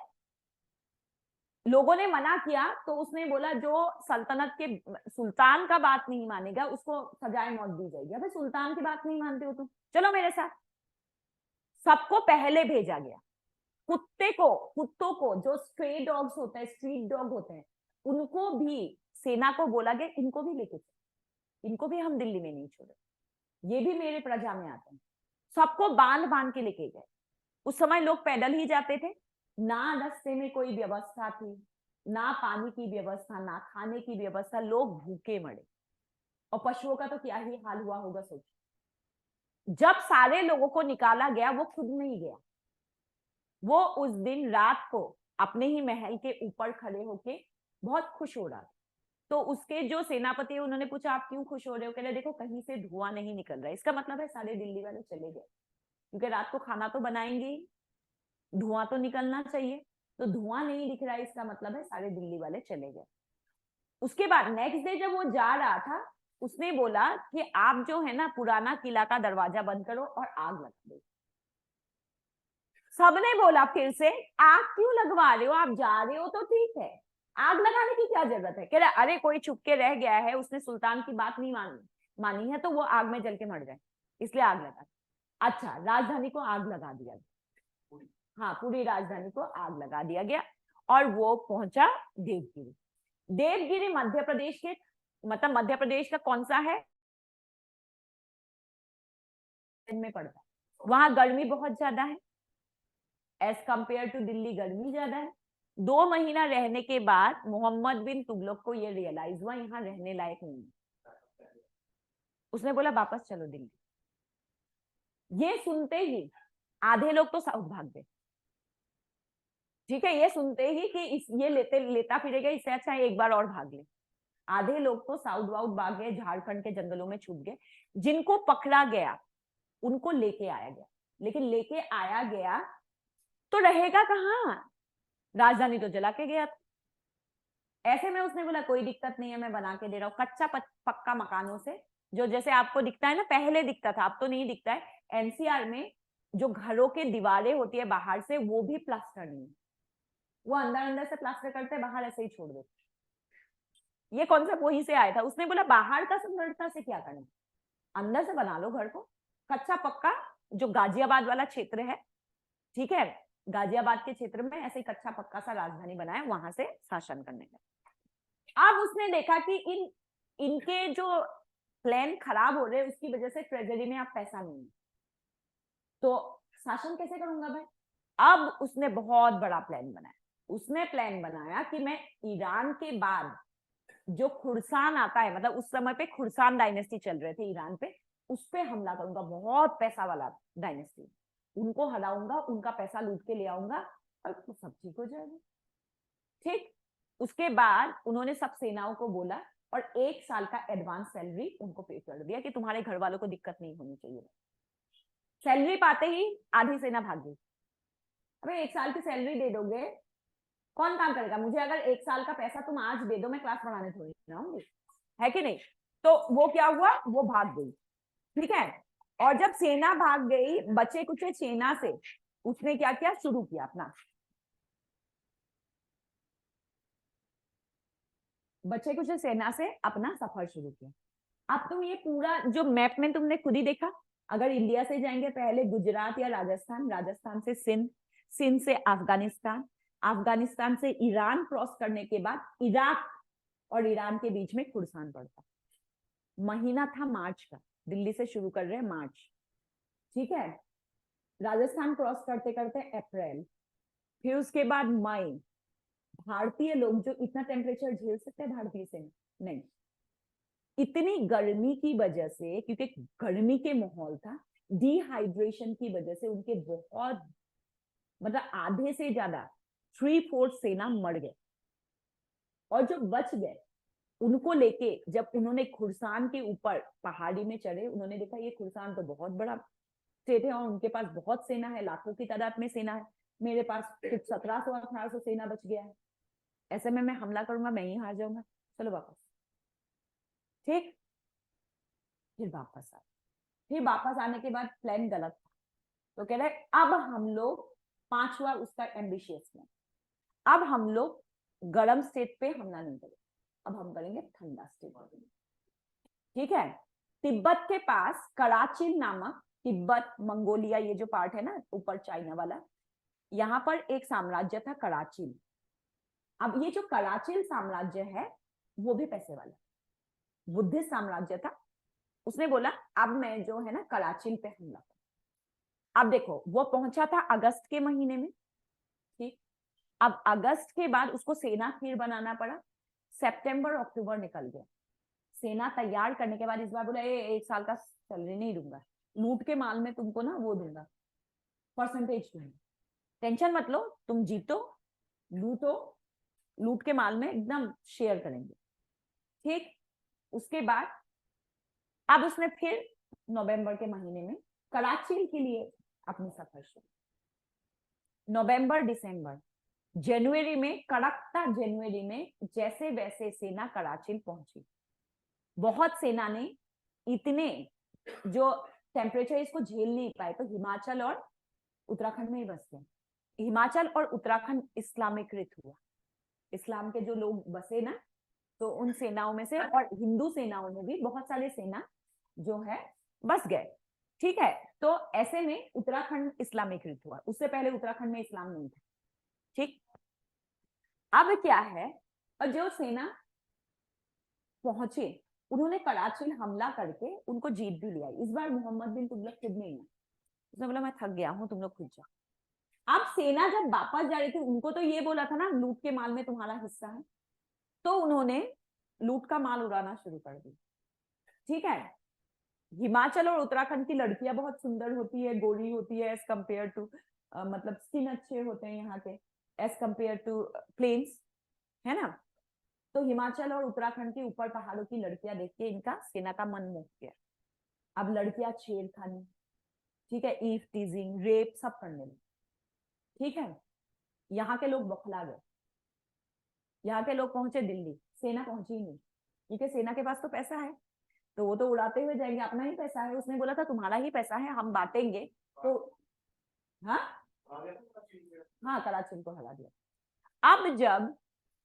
लोगों ने मना किया तो उसने बोला जो सल्तनत के सुल्तान का बात नहीं मानेगा उसको सजाए मौत दी जाएगी। अबे सुल्तान की बात नहीं मानते हो तुम, चलो मेरे साथ। सबको पहले भेजा गया, कुत्तों को जो स्ट्रे डॉग्स होते हैं, स्ट्रीट डॉग होते हैं, उनको भी सेना को बोला गया इनको भी लेके चलो, इनको भी हम दिल्ली में नहीं छोड़े, ये भी मेरे प्रजा में आते हैं। सबको बांध बांध के लेके गए। उस समय लोग पैदल ही जाते थे, ना रास्ते में कोई व्यवस्था थी, ना पानी की व्यवस्था, ना खाने की व्यवस्था, लोग भूखे मरे। और पशुओं का तो क्या ही हाल हुआ होगा सोचिए। जब सारे लोगों को निकाला गया, वो खुद नहीं गया, वो उस दिन रात को अपने ही महल के ऊपर खड़े होके बहुत खुश हो रहा था। तो उसके जो सेनापति, उन्होंने पूछा आप क्यों खुश हो रहे हो, कह रहे देखो कहीं से धुआं नहीं निकल रहा है, इसका मतलब है सारे दिल्ली वाले चले गए, क्योंकि रात को खाना तो बनाएंगे ही, धुआं तो निकलना चाहिए, तो धुआं नहीं दिख रहा है, इसका मतलब है सारे दिल्ली वाले चले गए। उसके बाद नेक्स्ट डे जब वो जा रहा था उसने बोला कि आप जो है ना पुराना किला का दरवाजा बंद करो और आग लगा दो। सबने बोला फिर से, आग क्यों लगवा रहे हो, आप जा रहे हो तो ठीक है, आग लगाने की क्या जरूरत है। कह रहा अरे कोई छुप के रह गया है, उसने सुल्तान की बात नहीं मानी है, तो वो आग में जल के मर जाए, इसलिए आग लगा। अच्छा, राजधानी को आग लगा दिया गया। हाँ, पूरी राजधानी को आग लगा दिया गया और वो पहुंचा देवगिरी। देवगिरी मध्य प्रदेश के, मतलब मध्य प्रदेश का कौन सा है में पड़ता है। वहां गर्मी बहुत ज्यादा है, एज कंपेयर टू दिल्ली गर्मी ज्यादा है। 2 महीना रहने के बाद मोहम्मद बिन तुगलक को ये रियलाइज हुआ यहाँ रहने लायक नहीं है। उसने बोला वापस चलो दिल्ली। ये सुनते ही आधे लोग तो साउथ भाग गए। ठीक है, ये सुनते ही कि ये लेता फिरेगा, इससे अच्छा है एक बार और भाग ले। आधे लोग तो साउथ वाउथ भाग गए, झारखंड के जंगलों में छुप गए। जिनको पकड़ा गया उनको लेके आया गया, लेकिन लेके आया गया तो रहेगा कहाँ, राजधानी तो जला के गया था। ऐसे में उसने बोला कोई दिक्कत नहीं है, मैं बना के दे रहा हूँ कच्चा पक्का मकानों से, जो जैसे आपको दिखता है ना, पहले दिखता था, अब तो नहीं दिखता है। एनसीआर में जो घरों के दीवारें होती है बाहर से, वो भी प्लास्टर नहीं, वो अंदर अंदर से प्लास्टर करते, बाहर ऐसे ही छोड़ देते। ये कॉन्सेप्ट वहीं से आया था। उसने बोला बाहर का सुंदरता से क्या करना, अंदर से बना लो घर को कच्चा पक्का। जो गाजियाबाद वाला क्षेत्र है, ठीक है, गाजियाबाद के क्षेत्र में ऐसे ही कच्चा पक्का सा राजधानी बनाया, वहां से शासन करने का। अब उसने देखा कि इनके जो प्लान खराब हो रहे हैं, उसकी वजह से ट्रेजरी में अब पैसा नहीं है, तो शासन कैसे करूंगा भाई। अब उसने बहुत बड़ा प्लान बनाया। उसने प्लान बनाया कि मैं ईरान के बाद जो खुरसान आता है, मतलब उस समय पे खुरसान डायनेस्टी चल रहे थे ईरान पे, उस पे हमला करूंगा। बहुत पैसा वाला डायनेस्टी, उनको हराऊंगा, उनका पैसा लूट के ले आऊंगा और तो सब ठीक हो जाएगा। ठीक, उसके बाद उन्होंने सब सेनाओं को बोला और 1 साल का एडवांस सैलरी उनको पे कर दिया कि तुम्हारे घर वालों को दिक्कत नहीं होनी चाहिए। सैलरी पाते ही आधी सेना भाग गई। अबे 1 साल की सैलरी दे दोगे, कौन काम करेगा। मुझे अगर 1 साल का पैसा तुम आज दे दो, मैं क्लास पढ़ाने थोड़ी ना आऊंगी, है कि नहीं। तो वो क्या हुआ, वो भाग गई। ठीक है, और जब सेना भाग गई, बचे कुछ सेना से उसने क्या किया, शुरू किया अपना, बचे कुछ सेना से अपना सफर शुरू किया। अब तुम ये पूरा जो मैप में तुमने खुद ही देखा, अगर इंडिया से जाएंगे पहले गुजरात या राजस्थान, राजस्थान से सिंध, सिंध से अफगानिस्तान, अफगानिस्तान से ईरान क्रॉस करने के बाद इराक और ईरान के बीच में खुरसान पड़ता। महीना था मार्च का, दिल्ली से शुरू कर रहे हैं मार्च, ठीक है, राजस्थान क्रॉस करते करते अप्रैल, फिर उसके बाद मई। भारतीय लोग जो इतना टेम्परेचर झेल सकते हैं भारतीय से नहीं, इतनी गर्मी की वजह से, क्योंकि गर्मी के माहौल था, डिहाइड्रेशन की वजह से उनके बहुत, मतलब आधे से ज्यादा 3/4 सेना मर गए। और जो बच गए उनको लेके जब उन्होंने खुरसान के ऊपर पहाड़ी में चढ़े, उन्होंने देखा ये खुरसान तो बहुत बड़ा स्टेट है और उनके पास बहुत सेना है, लाखों की तादाद में सेना है, मेरे पास सिर्फ 1700-1800 सेना बच गया है, ऐसे में मैं हमला करूंगा, मैं ही हार जाऊंगा, चलो वापस। ठीक, फिर वापस आ, फिर वापस आने के बाद प्लान गलत था, तो कह रहे अब हम लोग, 5वां उसका एम्बिशियस प्लान, अब हम लोग गर्म स्टेट पे हमला नहीं करेंगे, अब हम करेंगे ठंडा स्टेट। ठीक है, तिब्बत के पास कराचिन नामक, तिब्बत मंगोलिया ये जो पार्ट है ना ऊपर चाइना वाला, यहाँ पर एक साम्राज्य था कराचिन। अब ये जो कराचिन साम्राज्य है वो भी पैसे वाला बुद्धिस्ट साम्राज्य था। उसने बोला अब मैं जो है ना कराचिन पे हमला करूं। अब देखो वो पहुंचा था अगस्त के महीने में, ठीक, अब अगस्त के बाद उसको सेना फिर बनाना पड़ा, सितंबर अक्टूबर निकल गया। सेना तैयार करने के बाद इस बार बोला 1 साल का सैलरी नहीं दूंगा, लूट के माल में तुमको ना वो दूंगा, परसेंटेज दूंगा, टेंशन मत लो, तुम जीतो लूटो, लूट के माल में एकदम शेयर करेंगे। ठीक, उसके बाद अब उसने फिर नवंबर के महीने में कराची के लिए अपनी सफर शुरू। नवंबर दिसंबर, जनवरी में, कड़कता जनवरी में जैसे वैसे सेना कराची पहुंची। बहुत सेना ने इतने जो टेम्परेचर इसको झेल नहीं पाए, तो हिमाचल और उत्तराखंड में ही बस गए। हिमाचल और उत्तराखंड इस्लामीकृत हुआ, इस्लाम के जो लोग बसे ना, तो उन सेनाओं में से, और हिंदू सेनाओं में भी बहुत सारे सेना जो है बस गए। ठीक है, तो ऐसे में उत्तराखंड इस्लामीकृत हुआ, उससे पहले उत्तराखंड में इस्लाम नहीं था। ठीक, अब क्या है, और जो सेना पहुंचे, उन्होंने कराची हमला करके उनको जीत भी लिया। इस बार मोहम्मद बिन तुगलक खुद नहीं है, उसने बोला मैं थक गया हूं, तुम लोग खुद जाओ। अब सेना जब वापस जा रही थी, उनको तो ये बोला था ना लूट के माल में तुम्हारा हिस्सा है, तो उन्होंने लूट का माल उड़ाना शुरू कर दिया। ठीक है, हिमाचल और उत्तराखंड की लड़कियां बहुत सुंदर होती है, गोरी होती है एज कंपेयर टू, मतलब स्किन अच्छे होते हैं यहाँ के एज कंपेयर टू प्लेन्स, है ना। तो हिमाचल और उत्तराखंड के ऊपर पहाड़ों की लड़कियां देख के इनका सेना का मन मोह गया। अब लड़कियां छेड़खानी, ठीक है, ईव टीजिंग, रेप सब करने लगी। ठीक है, यहाँ के लोग बौखला गए। यहाँ के लोग पहुंचे दिल्ली, सेना पहुंची ही नहीं, क्योंकि सेना के पास तो पैसा है, तो वो तो उड़ाते हुए जाएंगे, अपना ही पैसा है। उसने बोला था तुम्हारा ही पैसा है, हम बांटेंगे। तो हाँ हाँ, कराची को हरा दिया। अब जब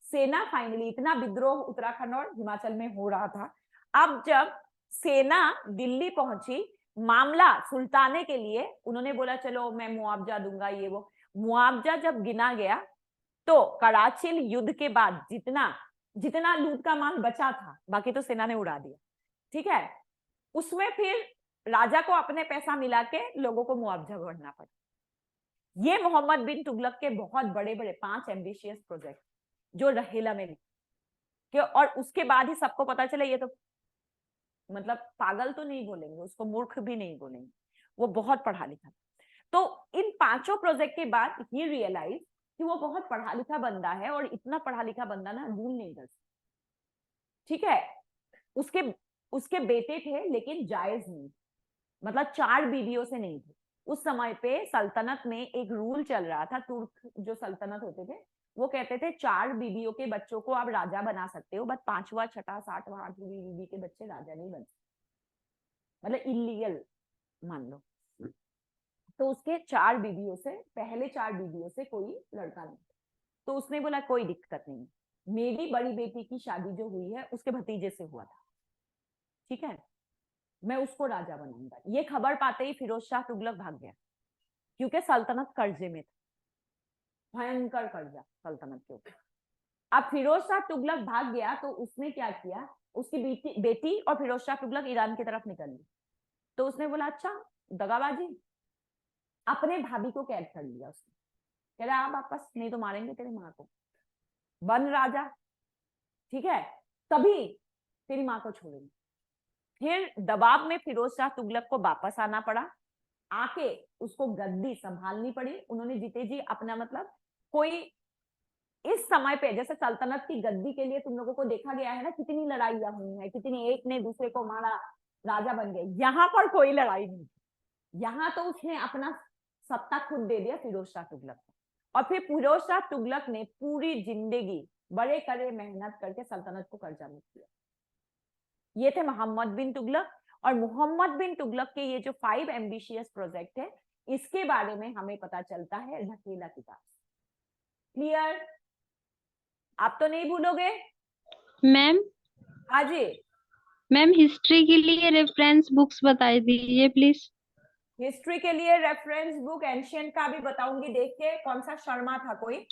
सेना फाइनली, इतना विद्रोह उत्तराखंड और हिमाचल में हो रहा था, अब जब सेना दिल्ली पहुंची मामला सुलटाने के लिए, उन्होंने बोला चलो मैं मुआवजा दूंगा, ये वो। मुआवजा जब गिना गया, तो कराची युद्ध के बाद जितना जितना लूट का माल बचा था, बाकी तो सेना ने उड़ा दिया। ठीक है, उसमें फिर राजा को अपने पैसा मिला के लोगों को मुआवजा भरना पड़ा। ये मोहम्मद बिन तुगलक के बहुत बड़े बड़े 5 एम्बिशियस प्रोजेक्ट जो रहेला में कि, और उसके बाद ही सबको पता चला ये तो, मतलब पागल तो नहीं बोलेंगे उसको, मूर्ख भी नहीं बोलेंगे, वो बहुत पढ़ा लिखा। तो इन 5 प्रोजेक्ट के बाद ही रियलाइज कि वो बहुत पढ़ा लिखा बंदा है, और इतना पढ़ा लिखा बंदा ना रूल नहीं कर सकता। ठीक है, उसके उसके बेटे थे लेकिन जायज नहीं, मतलब 4 बीवियों से नहीं थे। उस समय पे सल्तनत में एक रूल चल रहा था, तुर्क जो सल्तनत होते थे वो कहते थे 4 बीवियों के बच्चों को आप राजा बना सकते हो, बट 5वां 6वां 7वां 8वीं बीवी के बच्चे राजा नहीं बन सकते, मतलब इलीगल मान लो। तो उसके 4 बीवियों से, पहले 4 बीवियों से कोई लड़का नहीं, तो उसने बोला कोई दिक्कत नहीं, मेरी बड़ी बेटी की शादी जो हुई है उसके भतीजे से हुआ था, ठीक है, मैं उसको राजा बनाऊंगा। ये खबर पाते ही फिरोज शाह तुगलक भाग गया, क्योंकि सल्तनत कर्जे में था, भयंकर कर्जा सल्तनत के ऊपर। अब फिरोज शाह तुगलक भाग गया, तो उसने क्या किया, उसकी बेटी और फिरोज शाह तुगलक ईरान की तरफ निकल गई। तो उसने बोला अच्छा दगाबाजी, अपने भाभी को कैद कर लिया उसने, कह रहा आप वापस, नहीं तो मारेंगे तेरी माँ को, बन राजा। ठीक है, तभी तेरी माँ को छोड़ेंगे। फिर दबाव में फिरोज शाह तुगलक को वापस आना पड़ा, आके उसको गद्दी संभालनी पड़ी। उन्होंने जीते जी अपना, मतलब कोई इस समय पे, जैसे सल्तनत की गद्दी के लिए तुम लोगों को देखा गया है ना, कितनी लड़ाइयां हुई हैं, कितनी एक ने दूसरे को मारा, राजा बन गए। यहाँ पर कोई लड़ाई नहीं, यहाँ तो उसने अपना सत्ता खुद दे दिया फिरोज शाह तुगलक को। और फिर फिरोज शाह तुगलक ने पूरी जिंदगी बड़े कड़े मेहनत करके सल्तनत को कर्जा मुक्त किया। ये थे मोहम्मद बिन तुगलक। और मोहम्मद बिन तुगलक के ये जो 5 एम्बिशियस प्रोजेक्ट है, इसके बारे में हमें पता चलता है ढकेला किताब। क्लियर? आप तो नहीं भूलोगे? मैम हाँ जी, मैम हिस्ट्री के लिए रेफरेंस बुक्स बता दीजिए प्लीज। हिस्ट्री के लिए रेफरेंस बुक एंशियंट का भी बताऊंगी, देख के कौन सा शर्मा था, कोई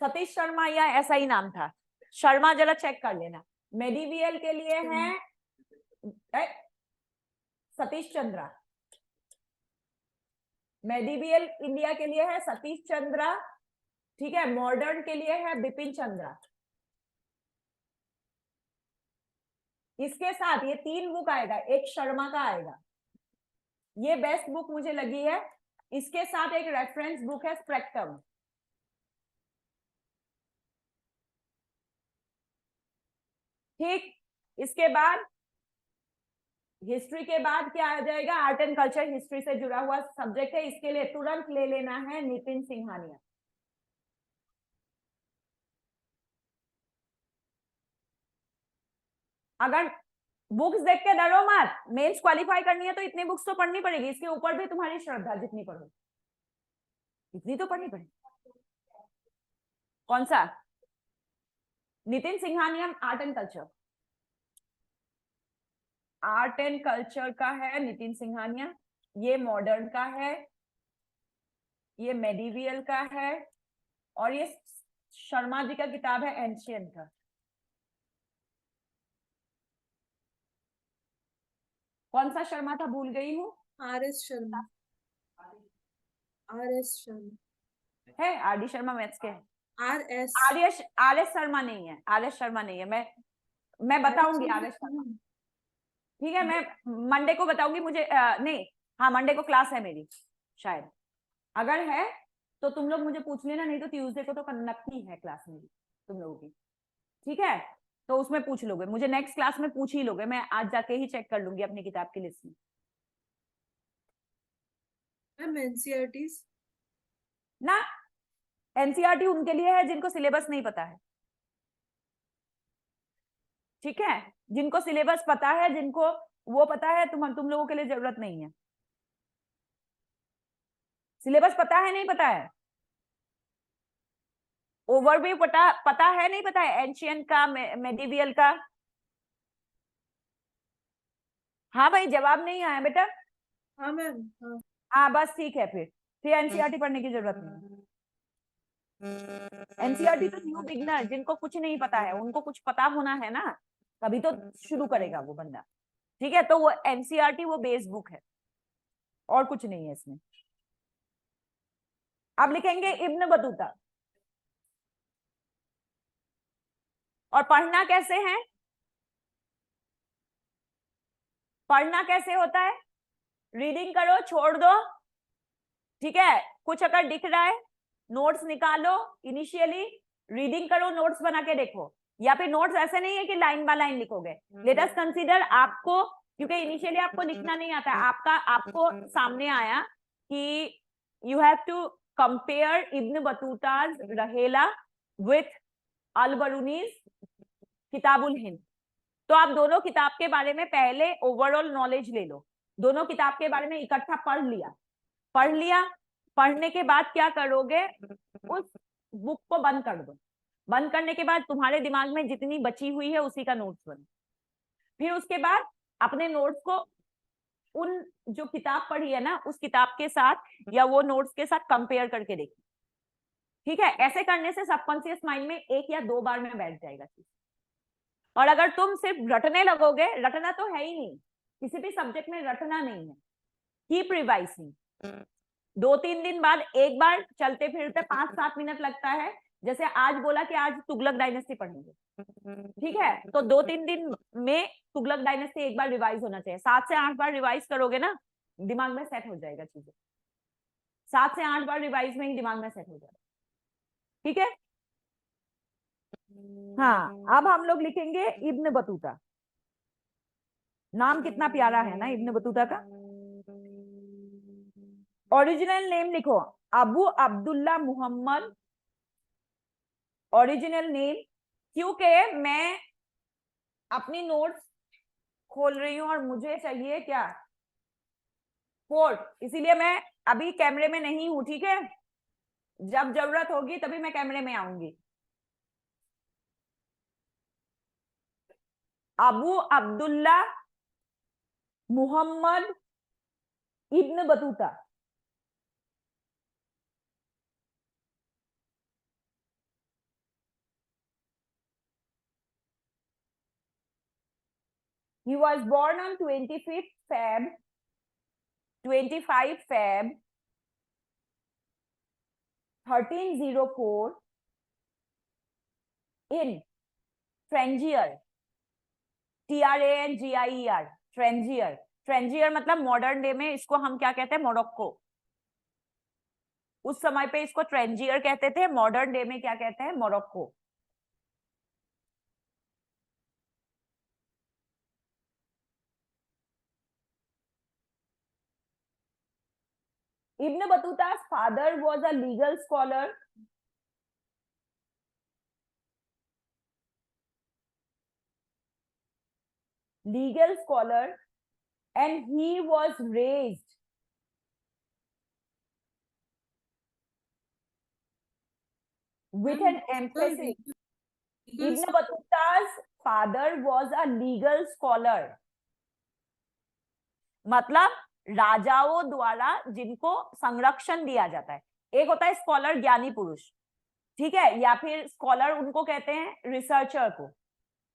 सतीश शर्मा या ऐसा ही नाम था, शर्मा, जरा चेक कर लेना। मेडिवियल के लिए है सतीश चंद्रा, मेडिवियल इंडिया के लिए है सतीश चंद्रा, ठीक है। मॉडर्न के लिए है बिपिन चंद्रा। इसके साथ ये 3 बुक आएगा, एक शर्मा का आएगा, ये बेस्ट बुक मुझे लगी है। इसके साथ एक रेफरेंस बुक है स्पेक्ट्रम, ठीक। इसके बाद हिस्ट्री के बाद क्या आ जाएगा, आर्ट एंड कल्चर, हिस्ट्री से जुड़ा हुआ सब्जेक्ट है, इसके लिए तुरंत ले लेना है नितिन सिंघानिया। अगर बुक्स देख के डरो मत, मेंस क्वालिफाई करनी है तो इतनी बुक्स तो पढ़नी पड़ेगी, इसके ऊपर भी तुम्हारी श्रद्धा, जितनी पढ़ो इतनी तो पढ़नी पड़ेगी। कौन सा? Nitin Singhania, art and culture. Art and culture का है नितिन सिंघानिया, ये मॉडर्न का है, ये मेडिवियल का है, और ये शर्मा जी का किताब है एंशियंट का। कौन सा शर्मा था, भूल गई हूँ। RS शर्मा। RS शर्मा है आर डी शर्मा मैथ्स के। RS आर एस शर्मा नहीं है, आर एस शर्मा नहीं है, मैं बताऊंगी आर एस शर्मा। ठीक है, मैं मंडे को बताऊंगी, मुझे नहीं, हाँ मंडे को क्लास है मेरी शायद, अगर है तो तुम लोग मुझे पूछ लेना, नहीं तो ट्यूसडे को तो नक्की है क्लास मेरी तुम लोगों की। ठीक है, तो उसमें पूछ लोगे, मुझे नेक्स्ट क्लास में पूछ ही लोगे, मैं आज जाके ही चेक कर लूंगी अपनी किताब की लिस्ट में। Ma'am NCERTs। ना, एनसीईआरटी उनके लिए है जिनको सिलेबस नहीं पता है। ठीक है, जिनको सिलेबस पता है, जिनको वो पता है, तुम लोगों के लिए जरूरत नहीं है। सिलेबस पता है, नहीं पता है, ओवरव्यू पता है, नहीं पता है, एंशियंट का, मेडिवियल का। हाँ भाई, जवाब नहीं आया बेटा। हाँ मैम, हाँ। हाँ बस ठीक है, फिर एनसीईआरटी पढ़ने की जरूरत नहीं। एनसीईआरटी तो न्यू बिगनर, जिनको कुछ नहीं पता है, उनको कुछ पता होना है ना, तभी तो शुरू करेगा वो बंदा। ठीक है, तो वो एनसीईआरटी वो बेस बुक है, और कुछ नहीं है इसमें। आप लिखेंगे इब्न बतूता। और पढ़ना कैसे है, पढ़ना कैसे होता है, रीडिंग करो, छोड़ दो। ठीक है, कुछ अगर दिख रहा है नोट्स निकालो, इनिशियली रीडिंग करो, नोट्स बना के देखो, या फिर नोट्स ऐसे नहीं है कि लाइन बाय लाइन लिखोगे। लेट अस कंसीडर आपको, क्योंकि इनिशियली आपको लिखना नहीं आता है, आपको सामने आया कि यू हैव टू कंपेयर इब्न बतूताज रहेला विथ अल बरूनीज किताबुल हिंद। तो आप दोनों किताब के बारे में पहले ओवरऑल नॉलेज ले लो, दोनों किताब के बारे में इकट्ठा पढ़ लिया, पढ़ने के बाद क्या करोगे, उस बुक को बंद कर दो। बंद करने के बाद तुम्हारे दिमाग में जितनी बची हुई है उसी का नोट्स बनो। फिर उसके बाद अपने नोट्स को उन जो किताब पढ़ी है ना उस किताब के साथ या वो नोट्स के साथ कंपेयर करके देखो। ठीक है, ऐसे करने से सबकॉन्शियस माइंड में 1 या 2 बार में बैठ जाएगा चीज। और अगर तुम सिर्फ रटने लगोगे, रटना तो है ही नहीं, किसी भी सब्जेक्ट में रटना नहीं है, कीप रिवाइजिंग। 2-3 दिन बाद एक बार चलते फिरते 5-7 मिनट लगता है, जैसे आज बोला कि आज तुगलक डायनेस्टी पढ़ेंगे, ठीक है, तो 2-3 दिन में तुगलक डायनेस्टी एक बार रिवाइज होना चाहिए। 7 से 8 बार रिवाइज करोगे ना, दिमाग में सेट हो जाएगा चीजें, 7 से 8 बार रिवाइज में ही दिमाग में सेट हो जाएगा। ठीक है, हाँ अब हम लोग लिखेंगे इब्न बतूता। नाम कितना प्यारा है ना इब्न बतूता का। ओरिजिनल नेम लिखो, अबू अब्दुल्ला मुहम्मद, ओरिजिनल नेम। क्योंकि मैं अपनी नोट्स खोल रही हूं और मुझे चाहिए क्या, कोड, इसीलिए मैं अभी कैमरे में नहीं हूं। ठीक है, जब जरूरत होगी तभी मैं कैमरे में आऊंगी। Abu Abdullah Muhammad Ibn Battuta. He was born on 25 Feb 1304 in Tangier, TRANGIER, ट्रेंजियर। ट्रेंजियर मतलब मॉडर्न डे में इसको हम क्या कहते हैं, मोरक्को। उस समय पे इसको ट्रेंजियर कहते थे, मॉडर्न डे में क्या कहते हैं, Morocco. Ibn Battuta's father was a legal scholar. legal scholar, and he was raised with an emphasis. Ibn Battuta's father was a legal scholar. मतलब राजाओं द्वारा जिनको संरक्षण दिया जाता है, एक होता है स्कॉलर ज्ञानी पुरुष, ठीक है, या फिर स्कॉलर उनको कहते हैं रिसर्चर को।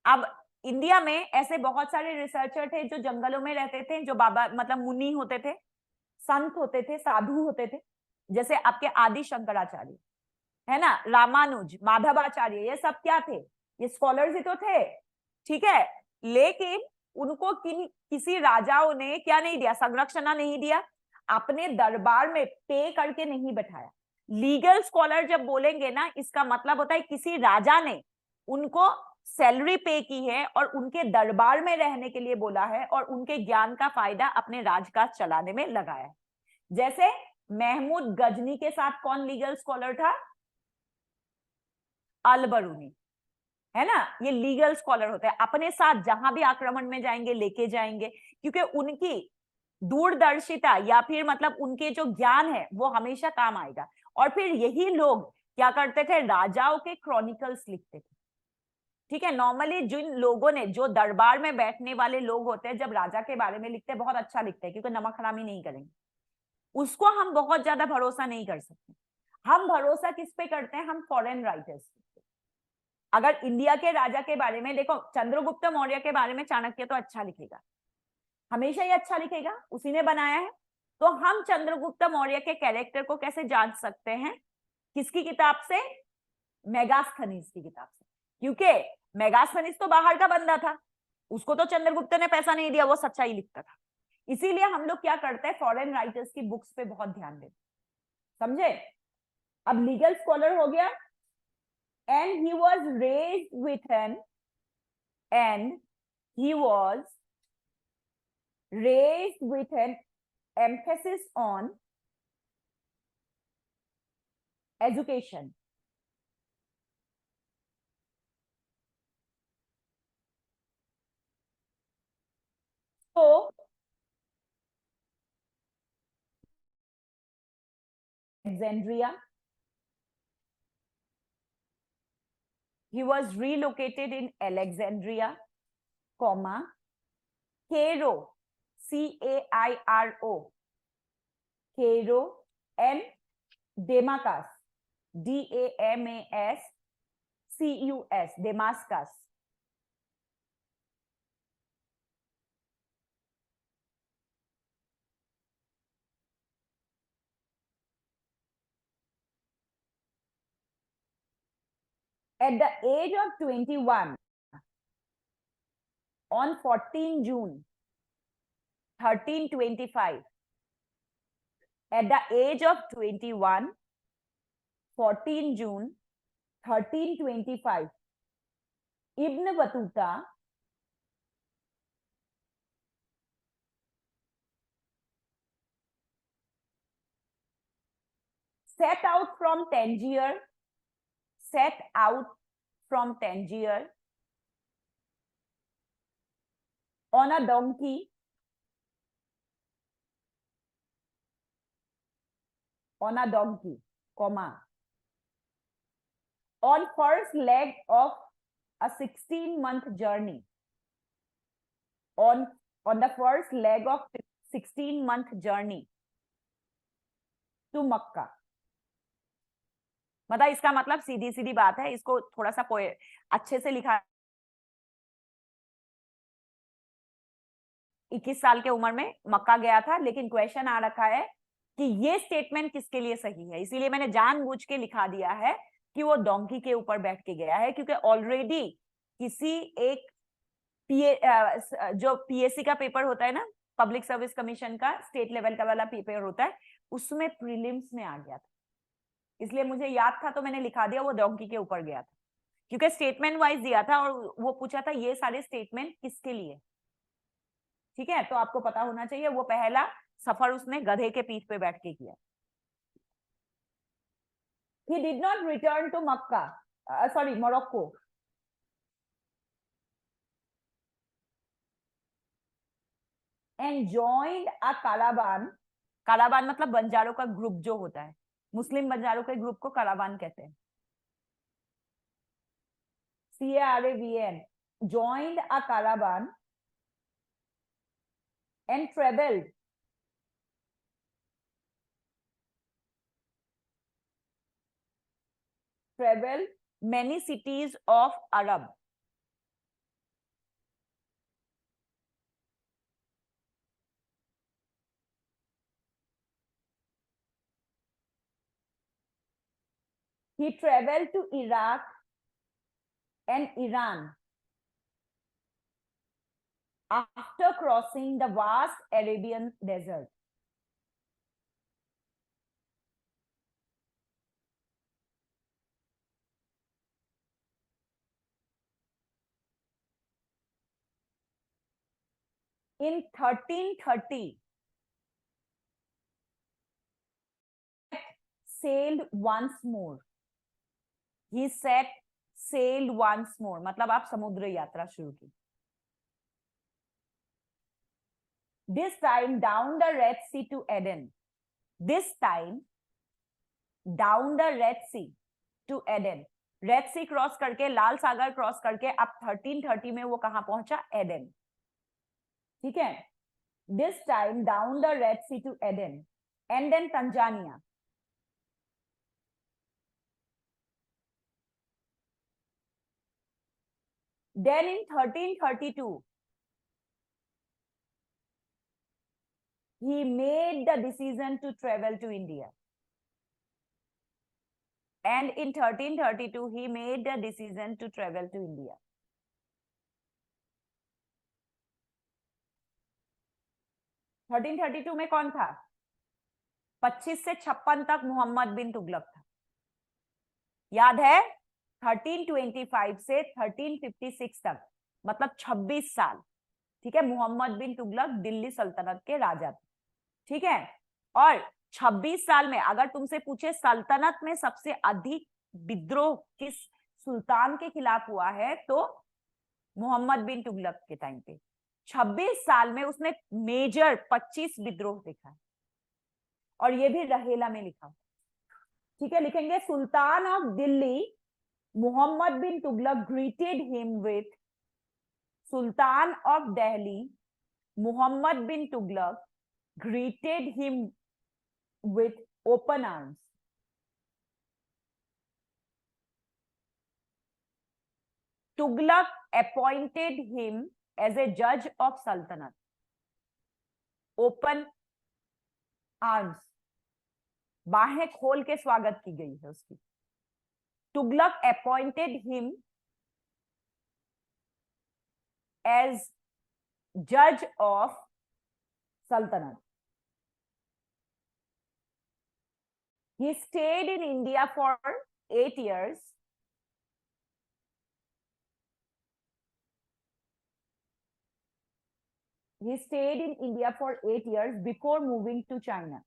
अब इंडिया में ऐसे बहुत सारे रिसर्चर थे जो जंगलों में रहते थे, जो बाबा मतलब मुनि होते थे, संत होते थे, साधु होते थे, जैसे आपके आदि शंकराचार्य है ना, रामानुज, माधवाचार्य, ये सब क्या थे, ये स्कॉलर्स ही तो थे, ठीक है। लेकिन उनको किसी राजाओं ने क्या नहीं दिया, संरक्षण नहीं दिया, अपने दरबार में पे करके नहीं बैठाया। लीगल स्कॉलर जब बोलेंगे ना, इसका मतलब होता है किसी राजा ने उनको सैलरी पे की है और उनके दरबार में रहने के लिए बोला है और उनके ज्ञान का फायदा अपने राजकाज चलाने में लगाया है। जैसे महमूद गजनी के साथ कौन लीगल स्कॉलर था, अल-बरूनी, है ना, ये लीगल स्कॉलर होते हैं, अपने साथ जहां भी आक्रमण में जाएंगे लेके जाएंगे, क्योंकि उनकी दूरदर्शिता या फिर मतलब उनके जो ज्ञान है वो हमेशा काम आएगा। और फिर यही लोग क्या करते थे, राजाओं के क्रॉनिकल्स लिखते थे, ठीक है। नॉर्मली जिन लोगों ने, जो दरबार में बैठने वाले लोग होते हैं, जब राजा के बारे में लिखते हैं बहुत अच्छा लिखते हैं, क्योंकि नमक हरामी नहीं करेंगे, उसको हम बहुत ज्यादा भरोसा नहीं कर सकते। हम भरोसा किस पे करते हैं, हम फॉरेन राइटर्स। अगर इंडिया के राजा के बारे में देखो, चंद्रगुप्त मौर्य के बारे में चाणक्य तो अच्छा लिखेगा, हमेशा ही अच्छा लिखेगा, उसी ने बनाया है। तो हम चंद्रगुप्त मौर्य के कैरेक्टर को कैसे जांच सकते हैं, किसकी किताब से, मेगास्थनीज की किताब से, क्योंकि मेगास्थनीज तो बाहर का बंदा था, उसको तो चंद्रगुप्त ने पैसा नहीं दिया, वो सच्चाई लिखता था। इसीलिए हम लोग क्या करते हैं, फॉरेन राइटर्स की बुक्स पे बहुत ध्यान देते, समझे। अब लीगल स्कॉलर हो गया, and he was raised with an emphasis on education. So Alexandria, he was relocated in Alexandria, comma, Cairo, Cairo, Cairo, and Damascus, Damascus, Damascus. At the age of 21, on 14 June 1325, at the age of 21, 14 June 1325, Ibn Battuta set out from Tangier on a donkey, comma, on first leg of a 16-month journey, on the first leg of 16-month journey to Makkah. मतलब इसका मतलब सीधी सीधी बात है, इसको थोड़ा सा अच्छे से लिखा। 21 साल के उम्र में मक्का गया था, लेकिन क्वेश्चन आ रखा है कि ये स्टेटमेंट किसके लिए सही है, इसीलिए मैंने जानबूझ के लिखा दिया है कि वो डोंकी के ऊपर बैठ के गया है, क्योंकि ऑलरेडी किसी एक जो पीएससी का पेपर होता है ना, पब्लिक सर्विस कमीशन का स्टेट लेवल का वाला पेपर होता है, उसमें प्रीलिम्स में आ गया था, इसलिए मुझे याद था तो मैंने लिखा दिया वो डोंकी के ऊपर गया था, क्योंकि स्टेटमेंट वाइज दिया था और वो पूछा था ये सारे स्टेटमेंट किसके लिए, ठीक है। तो आपको पता होना चाहिए वो पहला सफर उसने गधे के पीठ पे बैठ के किया। He did not return to Morocco. and joined a caravan. caravan मतलब बंजारों का ग्रुप जो होता है, मुस्लिम बंजारों के ग्रुप को caravan कहते हैं. CARAVN, joined a caravan and traveled many cities of Arab. He traveled to Iraq and Iran after crossing the vast Arabian desert. In 1330, sailed once more. He said sailed once more. मतलब आप समुद्र यात्रा शुरू की. This time down the Red Sea to Aden. This time down the Red Sea to Aden. Red Sea cross करके, लाल सागर cross करके अब 1330 में वो कहां पहुंचा? एडन. ठीक है. This time down the Red Sea to Aden and then Tanzania. Then in 1332, he made the decision to travel to India. And in 1332, he made the decision to travel to India. Thirteen 1332 में कौन था? 25 से 56 तक मोहम्मद बिन तुगलक था. याद है? 1325 से 1356 तक, मतलब 26 साल. ठीक है. मोहम्मद बिन तुगलक दिल्ली सल्तनत के राजा थे. ठीक है. और 26 साल में अगर तुमसे पूछे सल्तनत में सबसे अधिक विद्रोह किस सुल्तान के खिलाफ हुआ है, तो मोहम्मद बिन तुगलक के टाइम पे 26 साल में उसने मेजर 25 विद्रोह देखा है. और ये भी रहेला में लिखा. ठीक है. लिखेंगे sultan of Delhi Muhammad bin Tughlaq greeted him with. Sultan of Delhi Muhammad bin Tughlaq greeted him with open arms. Tughlaq appointed him as a judge of Sultanate. Open arms. बाहें खोल के स्वागत की गई है उसकी. Tughlaq appointed him as judge of Sultanate. He stayed in India for 8 years. He stayed in India for 8 years before moving to China.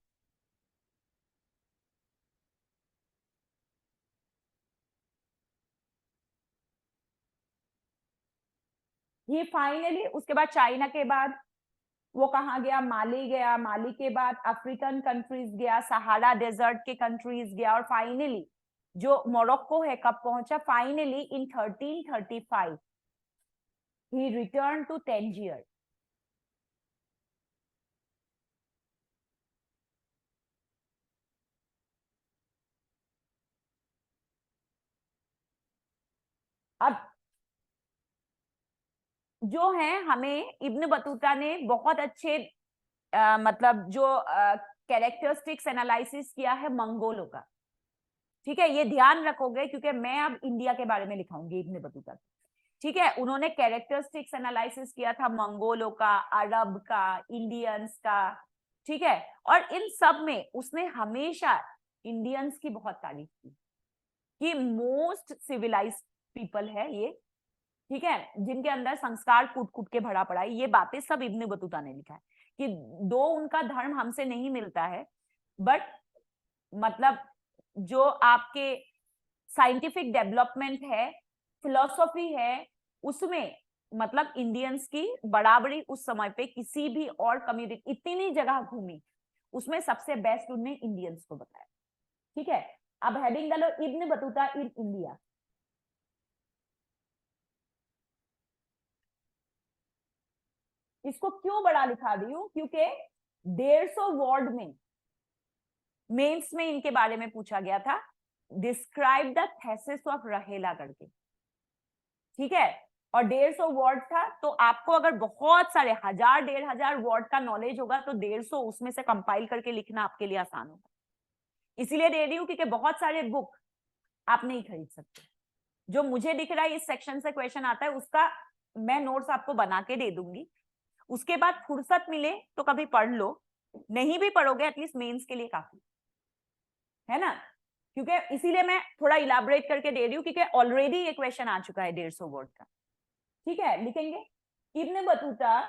He finally, उसके बाद चाइना के बाद वो कहाँ गया? माली गया. माली के बाद अफ्रीकन कंट्रीज गया, सहारा डेजर्ट के कंट्रीज गया, और फाइनली जो मोरक्को है कब पहुंचा? Finally in 1335 he return to Tangier. अब जो है हमें इब्न बतूता ने बहुत अच्छे मतलब जो कैरेक्टरिस्टिक्स एनालिसिस किया है मंगोलों का. ठीक है. ये ध्यान रखोगे क्योंकि मैं अब इंडिया के बारे में लिखाऊंगी इब्न बतूता. ठीक है. उन्होंने कैरेक्टरिस्टिक्स एनालिसिस किया था मंगोलों का, अरब का, इंडियंस का. ठीक है. और इन सब में उसने हमेशा इंडियंस की बहुत तारीफ की कि मोस्ट सिविलाइज्ड पीपल है ये. ठीक है. जिनके अंदर संस्कार कूट कूट के भरा पड़ा है. ये बातें सब इब्न बतूता ने लिखा है कि दो उनका धर्म हमसे नहीं मिलता है, बट मतलब जो आपके साइंटिफिक डेवलपमेंट है, फिलॉसफी है, उसमें मतलब इंडियंस की बराबरी उस समय पे किसी भी और कम्युनिटी, इतनी जगह घूमी, उसमें सबसे बेस्ट उनने इंडियंस को बताया। ठीक है, अब हेडिंग डालो इब्न बतूता इन इंडिया। इसको क्यों बड़ा लिखा रही हूं, क्योंकि 150 वर्ड में मेंस में इनके बारे में पूछा गया था, डिस्क्राइब द थेसिस ऑफ रहेला करके। ठीक है, और 150 वर्ड था, तो आपको अगर बहुत सारे 1000-1500 वर्ड का नॉलेज होगा तो 150 उसमें से कंपाइल करके लिखना आपके लिए आसान होगा। इसीलिए दे रही हूं क्योंकि बहुत सारे बुक आप नहीं खरीद सकते। जो मुझे दिख रहा है इस सेक्शन से क्वेश्चन आता है, उसका मैं नोट्स आपको बना के दे दूंगी। उसके बाद फुर्सत मिले तो कभी पढ़ लो, नहीं भी पढ़ोगे एटलीस्ट मेंस के लिए काफी है ना। क्योंकि इसीलिए मैं थोड़ा इलाबोरेट करके दे रही हूँ, क्योंकि ऑलरेडी ये क्वेश्चन आ चुका है 150 वर्ड का। ठीक है, लिखेंगे Ibn Battuta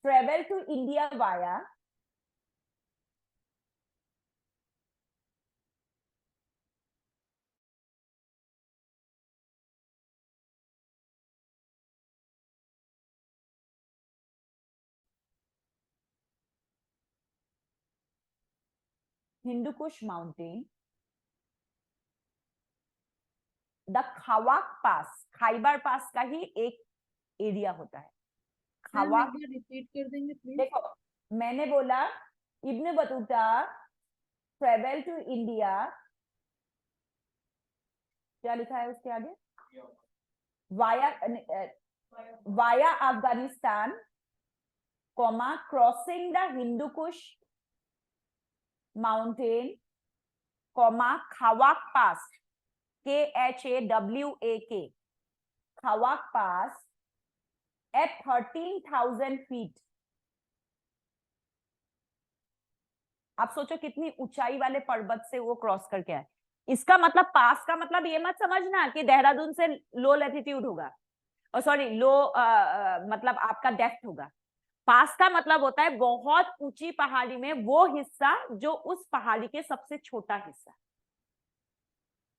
travel to India via Hindu Kush mountain, the Khawak pass, Khyber pass का ही एक एरिया होता है मैम एक खवाक। बार रिपीट कर देंगे प्लीज। देखो, मैंने बोला Ibn Battuta travel to India, क्या लिखा है उसके आगे, via via Afghanistan, comma crossing the Hindu Kush mountain, comma Khawak pass, KHAWAK, Khawak pass at 13,000 feet. आप सोचो कितनी ऊंचाई वाले पर्वत से वो क्रॉस करके आए। इसका मतलब पास का मतलब ये मत समझना कि देहरादून से लो लैटिट्यूड होगा, और सॉरी लो मतलब आपका डेप्थ होगा। पास का मतलब होता है बहुत ऊंची पहाड़ी में वो हिस्सा जो उस पहाड़ी के सबसे छोटा हिस्सा।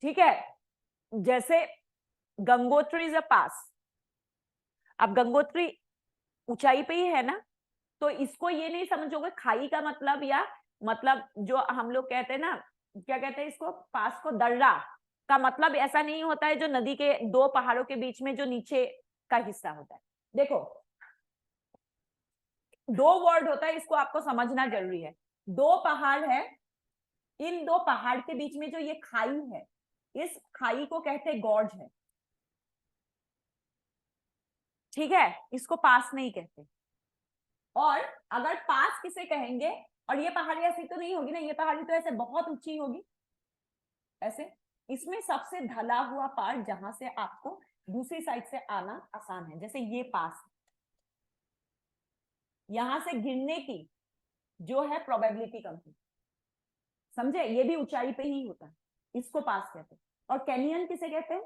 ठीक है, जैसे गंगोत्री इज अ पास। अब गंगोत्री ऊंचाई पे ही है ना, तो इसको ये नहीं समझोगे खाई का मतलब, या मतलब जो हम लोग कहते हैं ना, क्या कहते हैं इसको, पास को दर्रा का मतलब ऐसा नहीं होता है जो नदी के दो पहाड़ों के बीच में जो नीचे का हिस्सा होता है। देखो, दो वर्ड होता है, इसको आपको समझना जरूरी है। दो पहाड़ है, इन दो पहाड़ के बीच में जो ये खाई है, इस खाई को कहते हैं गॉर्ज है। ठीक है, इसको पास नहीं कहते। और अगर पास किसे कहेंगे, और ये पहाड़ी ऐसी तो नहीं होगी ना, ये पहाड़ी तो ऐसे बहुत ऊंची होगी ऐसे, इसमें सबसे ढला हुआ पार्ट जहां से आपको दूसरी साइड से आना आसान है, जैसे ये पास, यहां से गिरने की जो है प्रोबेबिलिटी कम है। समझे, ये भी ऊंचाई पे ही होता है, इसको पास कहते हैं। और कैनियन किसे कहते हैं,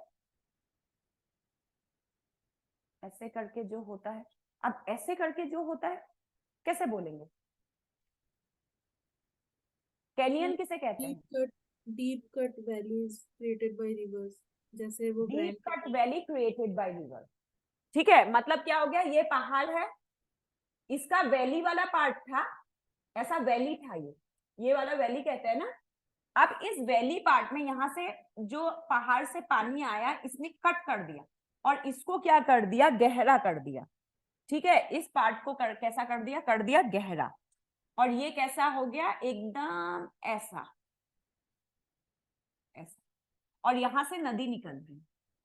ऐसे करके जो होता है। अब ऐसे करके जो होता है कैसे बोलेंगे, कैनियन किसे कहते हैं, deep cut valleys created by reverse, जैसे वो deep grand cut valley created by river. ठीक है, मतलब क्या हो गया, ये पहाड़ है, इसका वैली वाला पार्ट था, ऐसा वैली था ये वाला वैली कहते हैं ना। अब इस वैली पार्ट में यहां से जो पहाड़ से पानी आया, इसने कट कर दिया और इसको क्या कर दिया, गहरा कर दिया। ठीक है, इस पार्ट को कैसा कर दिया गहरा। और ये कैसा हो गया, एकदम ऐसा ऐसा, और यहां से नदी निकल रही।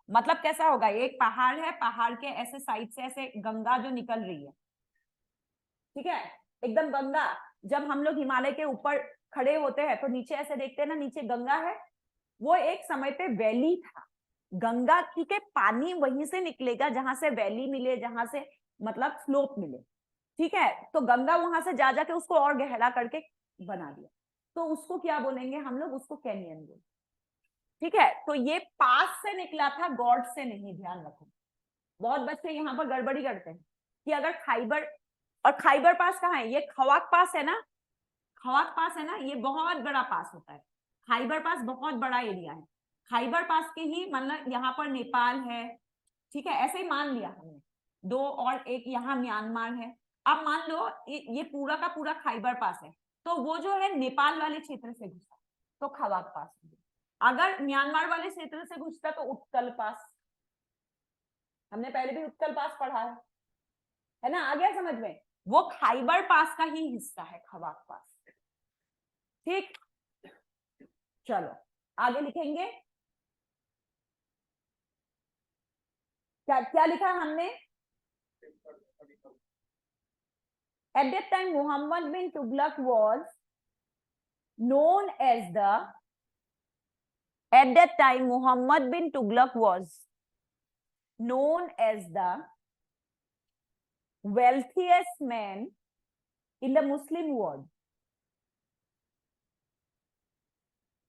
मतलब कैसा होगा, एक पहाड़ है, पहाड़ के ऐसे साइड से ऐसे गंगा जो निकल रही है। ठीक है, एकदम गंगा। जब हम लोग हिमालय के ऊपर खड़े होते हैं तो नीचे ऐसे देखते हैं ना, नीचे गंगा है, वो एक समय पे वैली था गंगा की, के पानी वहीं से निकलेगा जहां से वैली मिले, जहां से मतलब स्लोप मिले। ठीक है, तो गंगा वहां से जा जाके उसको और गहरा करके बना दिया, तो उसको क्या बोलेंगे हम लोग, उसको कैनियन बोलेंगे। ठीक है, तो ये पास से निकला था, गॉड से नहीं, ध्यान रखो। बहुत बच्चे यहाँ पर गड़बड़ी करते हैं कि अगर खाइबर, और खाइबर पास कहाँ है, ये खवाक पास है ना, खवाक पास है ना, ये बहुत बड़ा पास होता है। खाइबर पास बहुत बड़ा एरिया है। खाइबर पास के ही मतलब यहाँ पर नेपाल है, ठीक है, ऐसे ही मान लिया हमने, 2 और 1 यहाँ म्यांमार है। अब मान लो ये पूरा का पूरा खाइबर पास है, तो वो जो है नेपाल वाले क्षेत्र से घुसा तो खवाक पास। अगर म्यांमार वाले क्षेत्र से घुसता तो उत्कल पास। हमने पहले भी उत्कल पास पढ़ा है ना, आ गया समझ में? वो खाइबर पास का ही हिस्सा है खवाक पास। ठीक, चलो आगे लिखेंगे। क्या क्या लिखा हमने? At that time, Muhammad bin Tughlaq was known as the. At that time, Muhammad bin Tughlaq was known as the wealthiest man in the Muslim world.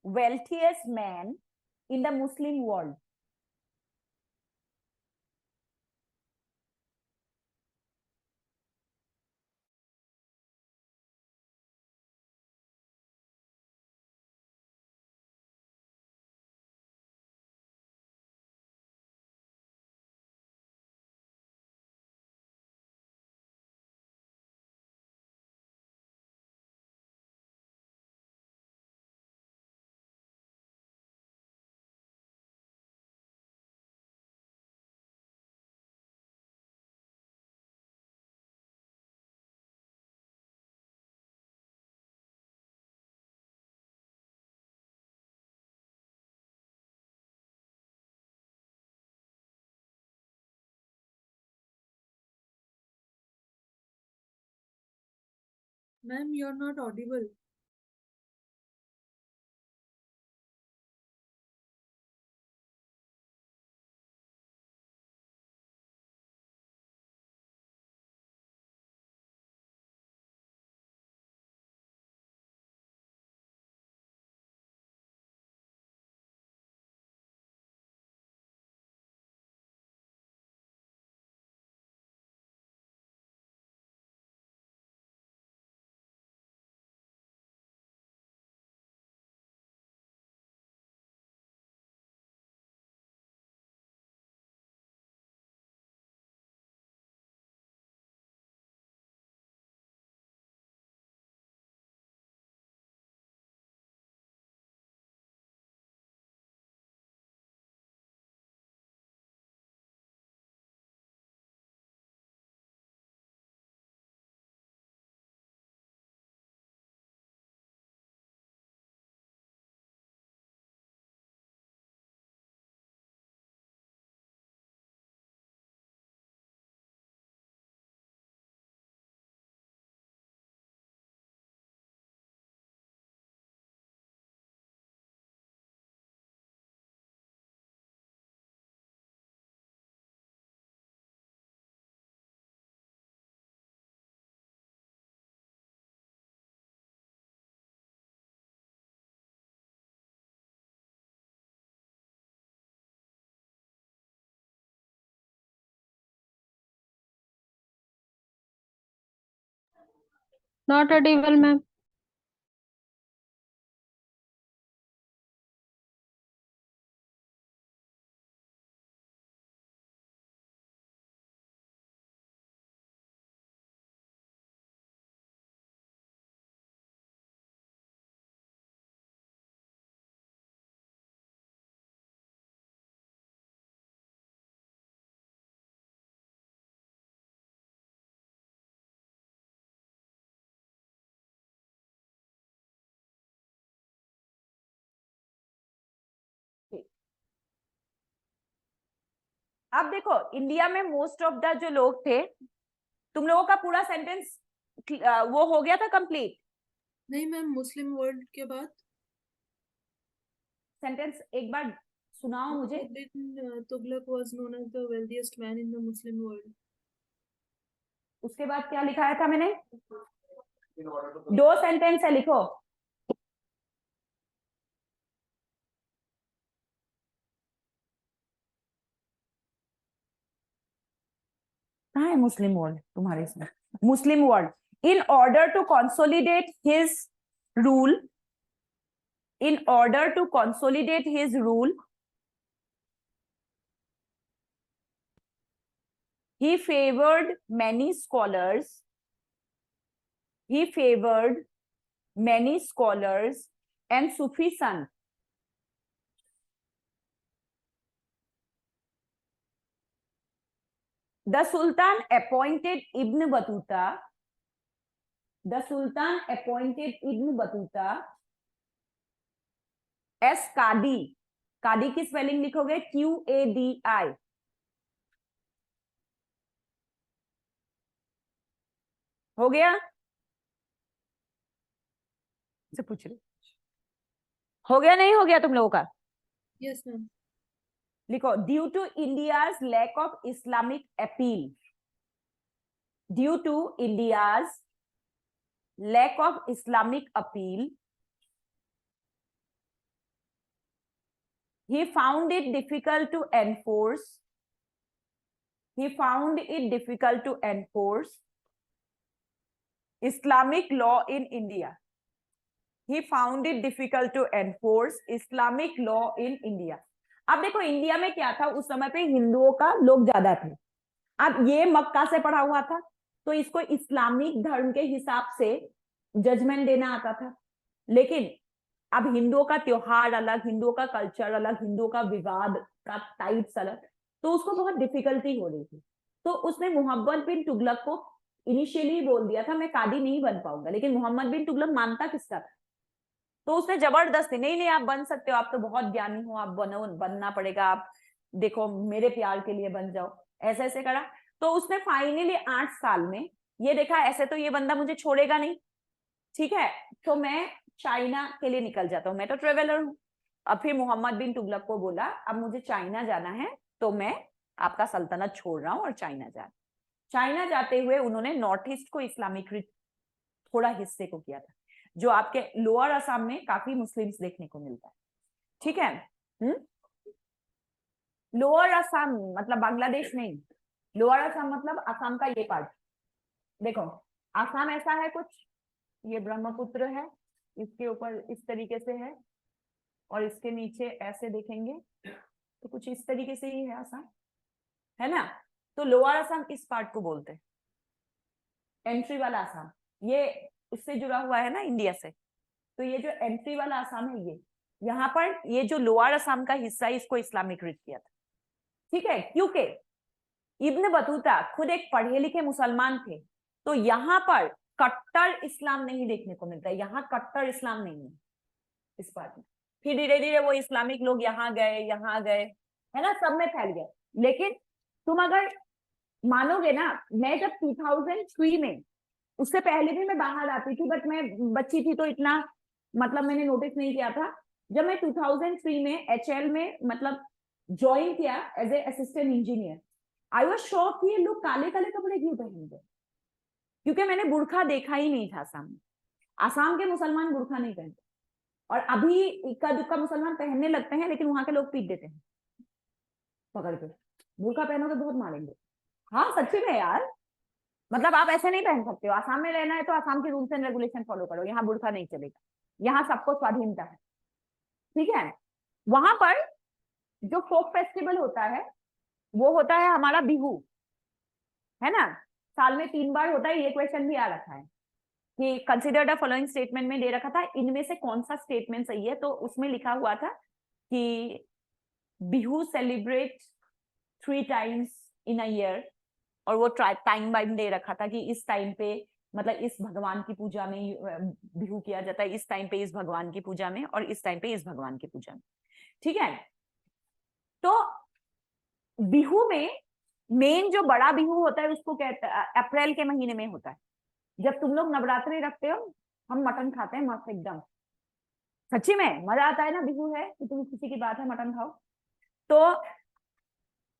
Wealthiest man in the Muslim world. Ma'am, you're not audible. Not audible, ma'am. अब देखो, India में most of the जो लोग थे, तुम लोगों का पूरा सेंटेंस वो हो गया था कंप्लीट? नहीं मैम, मुस्लिम वर्ल्ड के बाद सेंटेंस एक बार सुनाओ मुझे। Tughlaq was known as the wealthiest man in the Muslim world. उसके बाद क्या लिखाया था मैंने? 2 सेंटेंस है, लिखो। कहाँ है मुस्लिम वर्ल्ड तुम्हारे इसमें? Muslim world in order to consolidate his rule, in order to consolidate his rule, He favored many scholars. He favored many scholars and Sufi sons. The Sultan appointed Ibn Battuta. The Sultan appointed Ibn Battuta as Qadi. Qadi की spelling लिखोगे QADI. हो गया? से पूछ रहे हो गया नहीं हो गया तुम लोगों का? Yes, ma'am. लिखो, due to India's lack of Islamic appeal. Due to India's lack of Islamic appeal, he found it difficult to enforce. He found it difficult to enforce Islamic law in India. He found it difficult to enforce Islamic law in India. अब देखो India में क्या था उस समय पे, हिंदुओं का लोग ज्यादा थे. अब ये मक्का से पढ़ा हुआ था तो इसको इस्लामिक धर्म के हिसाब से जजमेंट देना आता था. लेकिन अब हिंदुओं का त्योहार अलग, हिंदुओं का कल्चर अलग, हिंदुओं का विवाद का टाइप्स अलग, तो उसको बहुत डिफिकल्टी हो रही थी. तो उसने मोहम्मद बिन तुगलक को इनिशियली बोल दिया था मैं कादी नहीं बन पाऊंगा. लेकिन मोहम्मद बिन तुगलक मानता किसका था? तो उसने जबरदस्ती, नहीं नहीं आप बन सकते हो, आप तो बहुत ज्ञानी हो, आप बनो, बनना पड़ेगा, आप देखो मेरे प्यार के लिए बन जाओ, ऐसे ऐसे करा. तो उसने फाइनली 8 साल में ये देखा ऐसे तो ये बंदा मुझे छोड़ेगा नहीं, ठीक है, तो मैं चाइना के लिए निकल जाता हूँ, मैं तो ट्रेवलर हूँ. अब फिर मोहम्मद बिन तुगलक को बोला अब मुझे चाइना जाना है तो मैं आपका सल्तनत छोड़ रहा हूँ और चाइना जा. चाइना जाते हुए उन्होंने नॉर्थ ईस्ट को इस्लामीकृत थोड़ा हिस्से को किया था, जो आपके लोअर असम में काफी मुस्लिम्स देखने को मिलता है. ठीक है, लोअर असम मतलब बांग्लादेश नहीं, लोअर असम मतलब असम का ये पार्ट. देखो असम ऐसा है कुछ, ये ब्रह्मपुत्र है, इसके ऊपर इस तरीके से है और इसके नीचे ऐसे देखेंगे तो कुछ इस तरीके से ही है असम, है ना. तो लोअर असम इस पार्ट को बोलते हैं, एंट्री वाला असम, ये उससे जुड़ा हुआ है ना इंडिया से, तो ये जो एंट्री वाला असम है ये, यहाँ पर ये जो लोअर असम का हिस्सा है इसको इस्लामीकृत किया था. ठीक है, क्योंकि इब्न बतूता खुद एक पढ़े लिखे मुसलमान थे, तो यहाँ पर कट्टर इस्लाम नहीं देखने को मिलता है, यहाँ कट्टर इस्लाम नहीं है इस पार्ट में. फिर धीरे धीरे वो इस्लामिक लोग यहाँ गए, है ना, सब में फैल गए. लेकिन तुम अगर मानोगे ना, मैं जब 2003 में, उससे पहले भी मैं बाहर आती थी बट मैं बच्ची थी तो इतना मतलब मैंने नोटिस नहीं किया था. जब मैं 2003 में HL में मतलब ज्वाइन किया as a assistant engineer, I was shock कि ये लोग काले काले कपड़े क्यों पहनते, क्योंकि मैंने बुरखा देखा ही नहीं था असम में. असम के मुसलमान बुरखा नहीं पहनते, और अभी इक्का दुक्का मुसलमान पहनने लगते हैं, लेकिन वहां के लोग पीट देते हैं पकड़ के, बुरखा पहनोगे बहुत मारेंगे. हाँ सच्ची में यार, मतलब आप ऐसे नहीं पहन सकते हो. आसाम में रहना है तो आसाम के रूल्स एंड रेगुलेशन फॉलो करो, यहाँ बुरखा नहीं चलेगा, यहाँ सबको स्वाधीनता है. ठीक है, वहां पर जो फोक फेस्टिवल होता है वो होता है हमारा बिहू, है ना, साल में 3 बार होता है. ये क्वेश्चन भी आ रखा है कि कंसिडर द फॉलोइंग स्टेटमेंट में दे रखा था, इनमें से कौन सा स्टेटमेंट सही है. तो उसमें लिखा हुआ था कि Bihu celebrate 3 times in a year, और वो टाइम वाइम दे रखा था कि इस टाइम पे मतलब इस भगवान की पूजा में बिहू किया जाता है, इस टाइम पे इस भगवान की पूजा में, और इस टाइम पे इस भगवान की पूजा में. ठीक है, तो बिहू में मेन जो बड़ा बिहू होता है उसको कहते हैं अप्रैल के महीने में होता है, जब तुम लोग नवरात्रि रखते हो, हम मटन खाते हैं मस्त एकदम, सच्ची में मजा आता है ना. बिहू है कि तुम किसी की बात है मटन खाओ. तो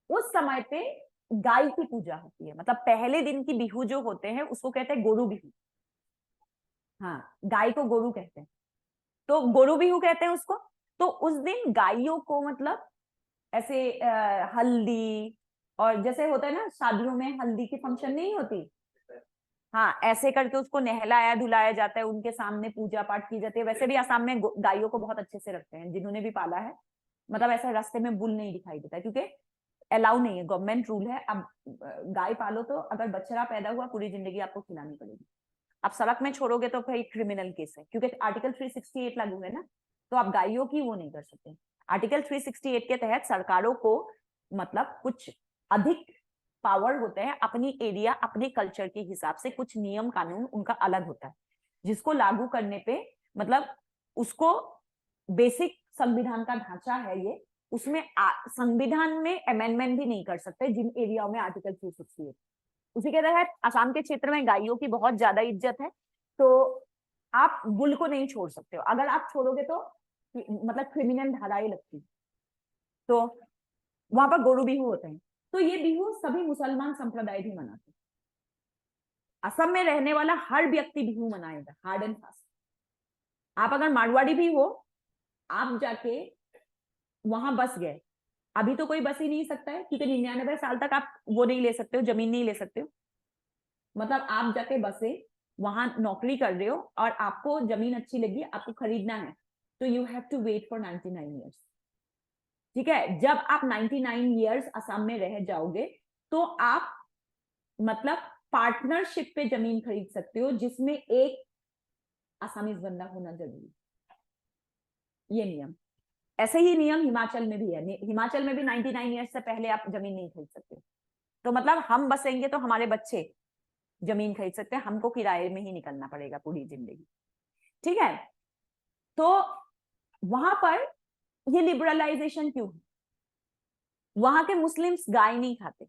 उस समय पे गाय की पूजा होती है, मतलब पहले दिन की बिहू जो होते हैं उसको कहते हैं गोरू बिहू. हाँ, गाय को गोरू कहते हैं, तो गोरू बिहू कहते हैं उसको. तो उस दिन गायों को मतलब ऐसे हल्दी, और जैसे होता है ना शादियों में हल्दी की फंक्शन नहीं होती, हाँ ऐसे करके उसको नहलाया धुलाया जाता है, उनके सामने पूजा पाठ की जाती है. वैसे भी आसाम में गायों को बहुत अच्छे से रखते हैं, जिन्होंने भी पाला है, मतलब ऐसा रास्ते में बुल नहीं दिखाई देता है, क्योंकि अलाउ नहीं है, गवर्नमेंट रूल है। अब गाय पालो तो अगर बछड़ा पैदा हुआ पूरी जिंदगी आपको खिलानी पड़ेगी। आप सड़क में छोड़ोगे तो भाई क्रिमिनल केस है, क्योंकि आर्टिकल 368 लागू है ना, तो आप गायों की वो नहीं कर सकते। आर्टिकल 368 के तहत सरकारों को मतलब कुछ अधिक पावर होते हैं, अपनी एरिया अपने कल्चर के हिसाब से कुछ नियम कानून उनका अलग होता है, जिसको लागू करने पे मतलब उसको बेसिक संविधान का ढांचा है ये, उसमें संविधान में अमेंडमेंट भी नहीं कर सकते जिन एरियाओं में आर्टिकल 368। उसी के तहत असम के क्षेत्र में गायों की बहुत ज्यादा इज्जत है, तो आप बुल को नहीं छोड़ सकते हो। अगर आप छोड़ोगे तो मतलब क्रिमिनल धाराएं लगती, तो वहां पर गोरु बिहू होते हैं। तो ये बिहू सभी मुसलमान संप्रदाय भी मनाते हैं। असम में रहने वाला हर व्यक्ति बिहू मनाएगा, हार्ड एंड फास्ट। आप अगर मारवाड़ी भी हो, आप जाके वहां बस गए, अभी तो कोई बस ही नहीं सकता है क्योंकि 99 साल तक आप वो नहीं ले सकते हो, जमीन नहीं ले सकते हो। मतलब आप जाके बसे, वहां नौकरी कर रहे हो और आपको जमीन अच्छी लगी, आपको खरीदना है, तो you have to wait for 99 years. ठीक है, जब आप 99 ईयर्स असम में रह जाओगे तो आप मतलब पार्टनरशिप पे जमीन खरीद सकते हो, जिसमें एक असमीज बंदा होना जरूरी है। ये नियम, ऐसे ही नियम हिमाचल में भी है। हिमाचल में भी 99 ईयर्स से पहले आप जमीन नहीं खरीद सकते। तो मतलब हम बसेंगे तो हमारे बच्चे जमीन खरीद सकते हैं, हमको किराए में ही निकलना पड़ेगा पूरी जिंदगी। ठीक है, तो वहां पर ये लिबरलाइजेशन क्यों है? वहां के मुस्लिम्स गाय नहीं खाते।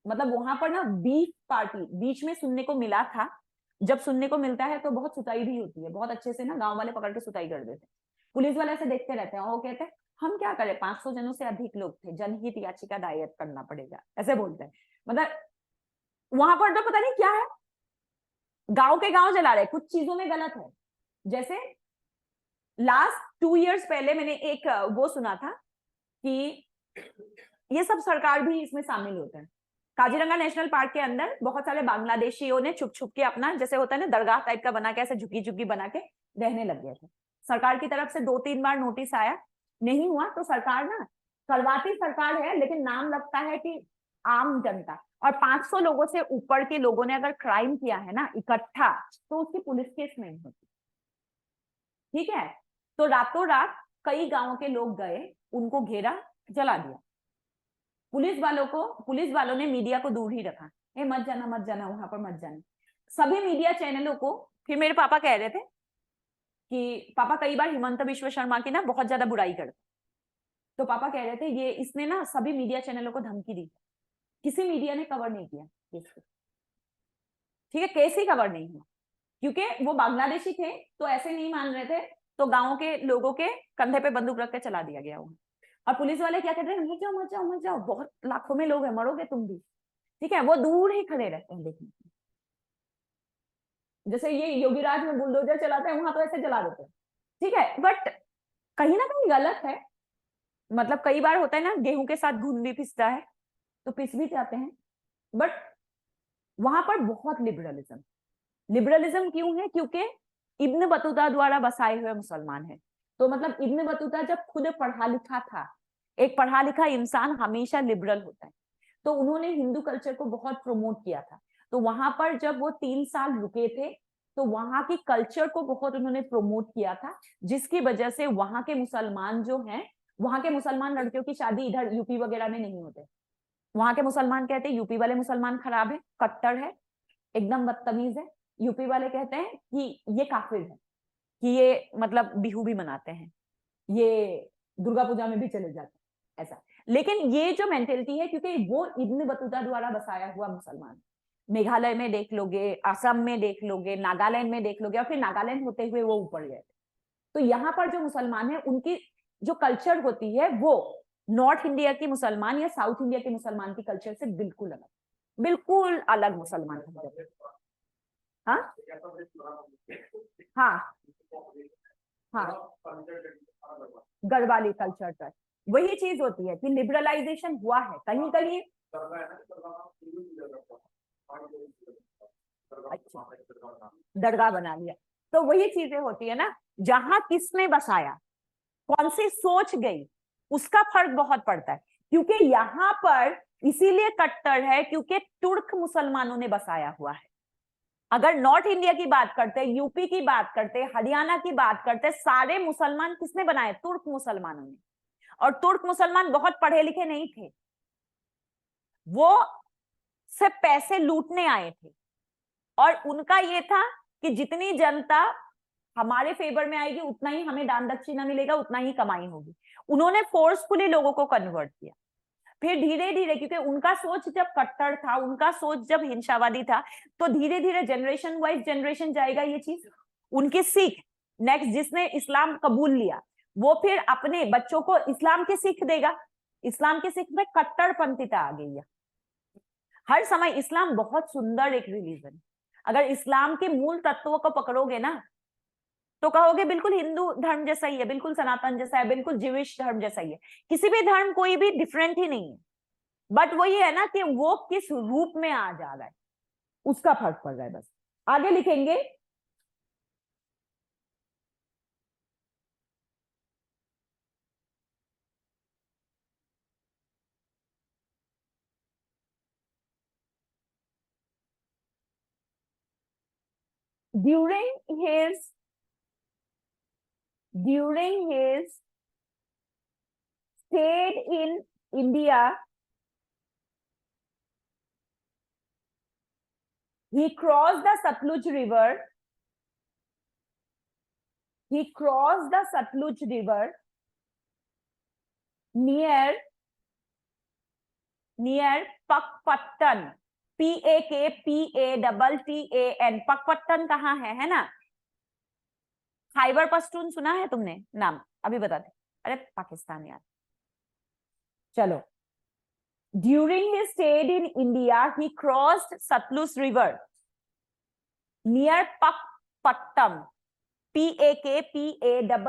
मतलब वहां पर ना बीफ पार्टी बीच में सुनने को मिला था। जब सुनने को मिलता है तो बहुत सुताई भी होती है, बहुत अच्छे से ना गांव वाले पकड़ के सुताई कर देते हैं। पुलिस वाले ऐसे देखते रहते हैं, वो कहते हैं हम क्या करें, 500 जनों से अधिक लोग थे, जनहित याचिका दायर करना पड़ेगा, ऐसे बोलते हैं। मतलब वहां पर तो पता नहीं क्या है, गांव के गांव जला रहे। कुछ चीजों में गलत है, जैसे लास्ट 2 इयर्स पहले मैंने एक वो सुना था कि ये सब सरकार भी इसमें शामिल होते हैं। काजीरंगा नेशनल पार्क के अंदर बहुत सारे बांग्लादेशियों ने छुप छुप के अपना, जैसे होता है ना दरगाह टाइप का बना के, ऐसे झुकी झुकी बना के रहने लग गए थे। सरकार की तरफ से 2-3 बार नोटिस आया, नहीं हुआ, तो सरकार ना करवाती सरकार है, लेकिन नाम लगता है कि आम जनता। और 500 लोगों से ऊपर के लोगों ने अगर क्राइम किया है ना इकट्ठा, तो उसकी पुलिस केस नहीं होती। ठीक है, तो रातों रात कई गांवों के लोग गए, उनको घेरा, जला दिया। पुलिस वालों ने मीडिया को दूर ही रखा, ए मत जाना मत जाना, वहां पर मत जाना। सभी मीडिया चैनलों को, फिर मेरे पापा कह रहे थे कि पापा कई बार हिमंत बिश्व शर्मा की ना बहुत ज्यादा बुराई करते, तो पापा कह रहे थे ये इसने ना सभी मीडिया चैनलों को धमकी दी, किसी मीडिया ने कवर नहीं किया केस को। ठीक है, केस ही कवर नहीं हुआ क्योंकि वो बांग्लादेशी थे, तो ऐसे नहीं मान रहे थे, तो गांव के लोगों के कंधे पे बंदूक रख के चला दिया गया वहां। और पुलिस वाले क्या कहते हैं, मत जाओ मत जाओ मत जाओ, बहुत लाखों में लोग हैं, मरोगे तुम भी। ठीक है, वो दूर ही खड़े रहते हैं देखने। जैसे ये योगीराज में बुलडोजर चलाते हैं, वहां तो ऐसे जला देते हैं। ठीक है, बट कहीं ना कहीं गलत है। मतलब कई बार होता है ना, गेहूं के साथ घुन भी पिसता है, तो पिस भी जाते हैं। बट वहां पर बहुत लिबरलिज्म क्यों है? क्योंकि इब्न बतूता द्वारा बसाए हुए मुसलमान है। तो मतलब इब्न बतूता जब खुद पढ़ा लिखा था, एक पढ़ा लिखा इंसान हमेशा लिबरल होता है, तो उन्होंने हिंदू कल्चर को बहुत प्रमोट किया था। तो वहां पर जब वो 3 साल रुके थे, तो वहां की कल्चर को बहुत उन्होंने प्रमोट किया था, जिसकी वजह से वहां के मुसलमान जो हैं, वहां के मुसलमान लड़कियों की शादी इधर यूपी वगैरह में नहीं होते। वहां के मुसलमान कहते हैं यूपी वाले मुसलमान खराब है, कट्टर है, एकदम बदतमीज है। यूपी वाले कहते हैं कि ये काफिर है, कि ये मतलब बिहू भी मनाते हैं, ये दुर्गा पूजा में भी चले जाते हैं, ऐसा। लेकिन ये जो मेंटेलिटी है, क्योंकि वो इब्न बतूता द्वारा बसाया हुआ मुसलमान, मेघालय में देख लोगे, असम में देख लोगे, नागालैंड में देख लोगे, और फिर नागालैंड होते हुए वो ऊपर गए। तो यहाँ पर जो मुसलमान है, उनकी जो कल्चर होती है वो नॉर्थ इंडिया की मुसलमान या साउथ इंडिया के मुसलमान की कल्चर से बिल्कुल अलग मुसलमान है। हाँ हाँ हाँ, गढ़वाली कल्चर पर वही चीज होती है कि लिबरलाइजेशन हुआ है कहीं कहीं। अच्छा, दरगाह बना लिया, तो वही चीजें होती है ना, जहां किसने बसाया, कौन सी सोच गई, उसका फर्क बहुत पड़ता है। क्योंकि यहाँ पर इसीलिए कट्टर है क्योंकि तुर्क मुसलमानों ने बसाया हुआ है। अगर नॉर्थ इंडिया की बात करते, यूपी की बात करते, हरियाणा की बात करते, सारे मुसलमान किसने बनाए? तुर्क मुसलमानों ने। और तुर्क मुसलमान बहुत पढ़े लिखे नहीं थे, वो सिर्फ पैसे लूटने आए थे। और उनका ये था कि जितनी जनता हमारे फेवर में आएगी उतना ही हमें दान दक्षिणा मिलेगा, उतना ही कमाई होगी। उन्होंने फोर्सफुली लोगों को कन्वर्ट किया। फिर धीरे धीरे, क्योंकि उनका सोच जब कट्टर था, उनका सोच जब हिंसावादी था, तो धीरे धीरे जनरेशन वाइज जनरेशन जाएगा ये चीज। उनकी सीख, नेक्स्ट जिसने इस्लाम कबूल लिया वो फिर अपने बच्चों को इस्लाम की सीख देगा। इस्लाम की सीख में कट्टरपंथीता आ गई है। हर समय इस्लाम बहुत सुंदर एक रिलीजन है। अगर इस्लाम के मूल तत्वों को पकड़ोगे ना तो कहोगे बिल्कुल हिंदू धर्म जैसा ही है, बिल्कुल सनातन जैसा है, बिल्कुल जीविश धर्म जैसा ही है। किसी भी धर्म कोई भी डिफरेंट ही नहीं है, बट वो ये है ना कि वो किस रूप में आ जा रहा है उसका फर्क पड़ रहा है। बस आगे लिखेंगे, during his stayed in India, he crossed the Satluj River. He crossed the Satluj River near Pakpattan. Pakpattan. pakpattan कहाँ है ना? खैबर पख्तून सुना है तुमने नाम? अभी बताते। अरे पाकिस्तान यार। चलो, during his stay in India, he crossed Satluj River near Pakpattan. Pakpattan.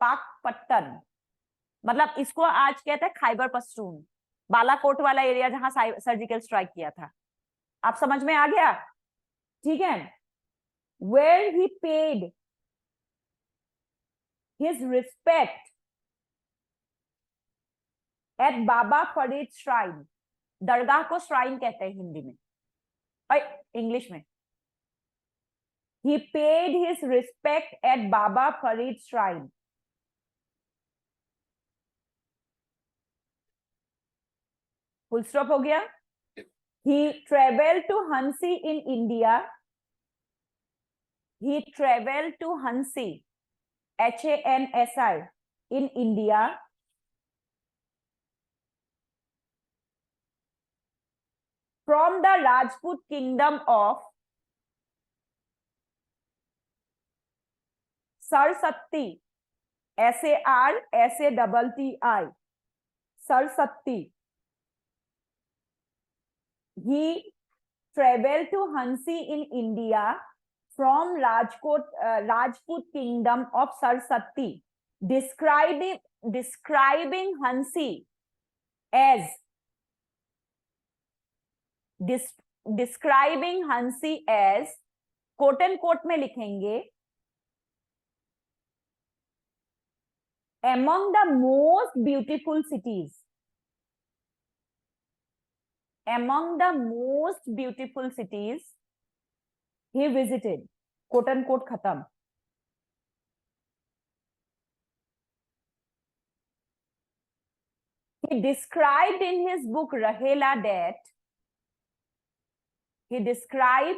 Pakpattan. मतलब इसको आज कहते हैं खैबर पख्तून, बालाकोट वाला एरिया जहां सर्जिकल स्ट्राइक किया था। आप समझ में आ गया? ठीक है। Where he paid his respect at Baba Farid Shrine. दरगाह को श्राइन कहते हैं हिंदी में और इंग्लिश में। He paid his respect at Baba Farid Shrine. Full stop हो गया। He traveled to Hansi in India. He traveled to Hansi, Hansi, in India from the Rajput kingdom of Sarsatti, Sartti, Sarsatti. He traveled to Hansi in India from Rajput kingdom of Sarsatti, describing Hansi as quote and quote में लिखेंगे among the most beautiful cities. Among the most beautiful cities he visited. Quote unquote खत्म। He described in his book Rahela that Rahela,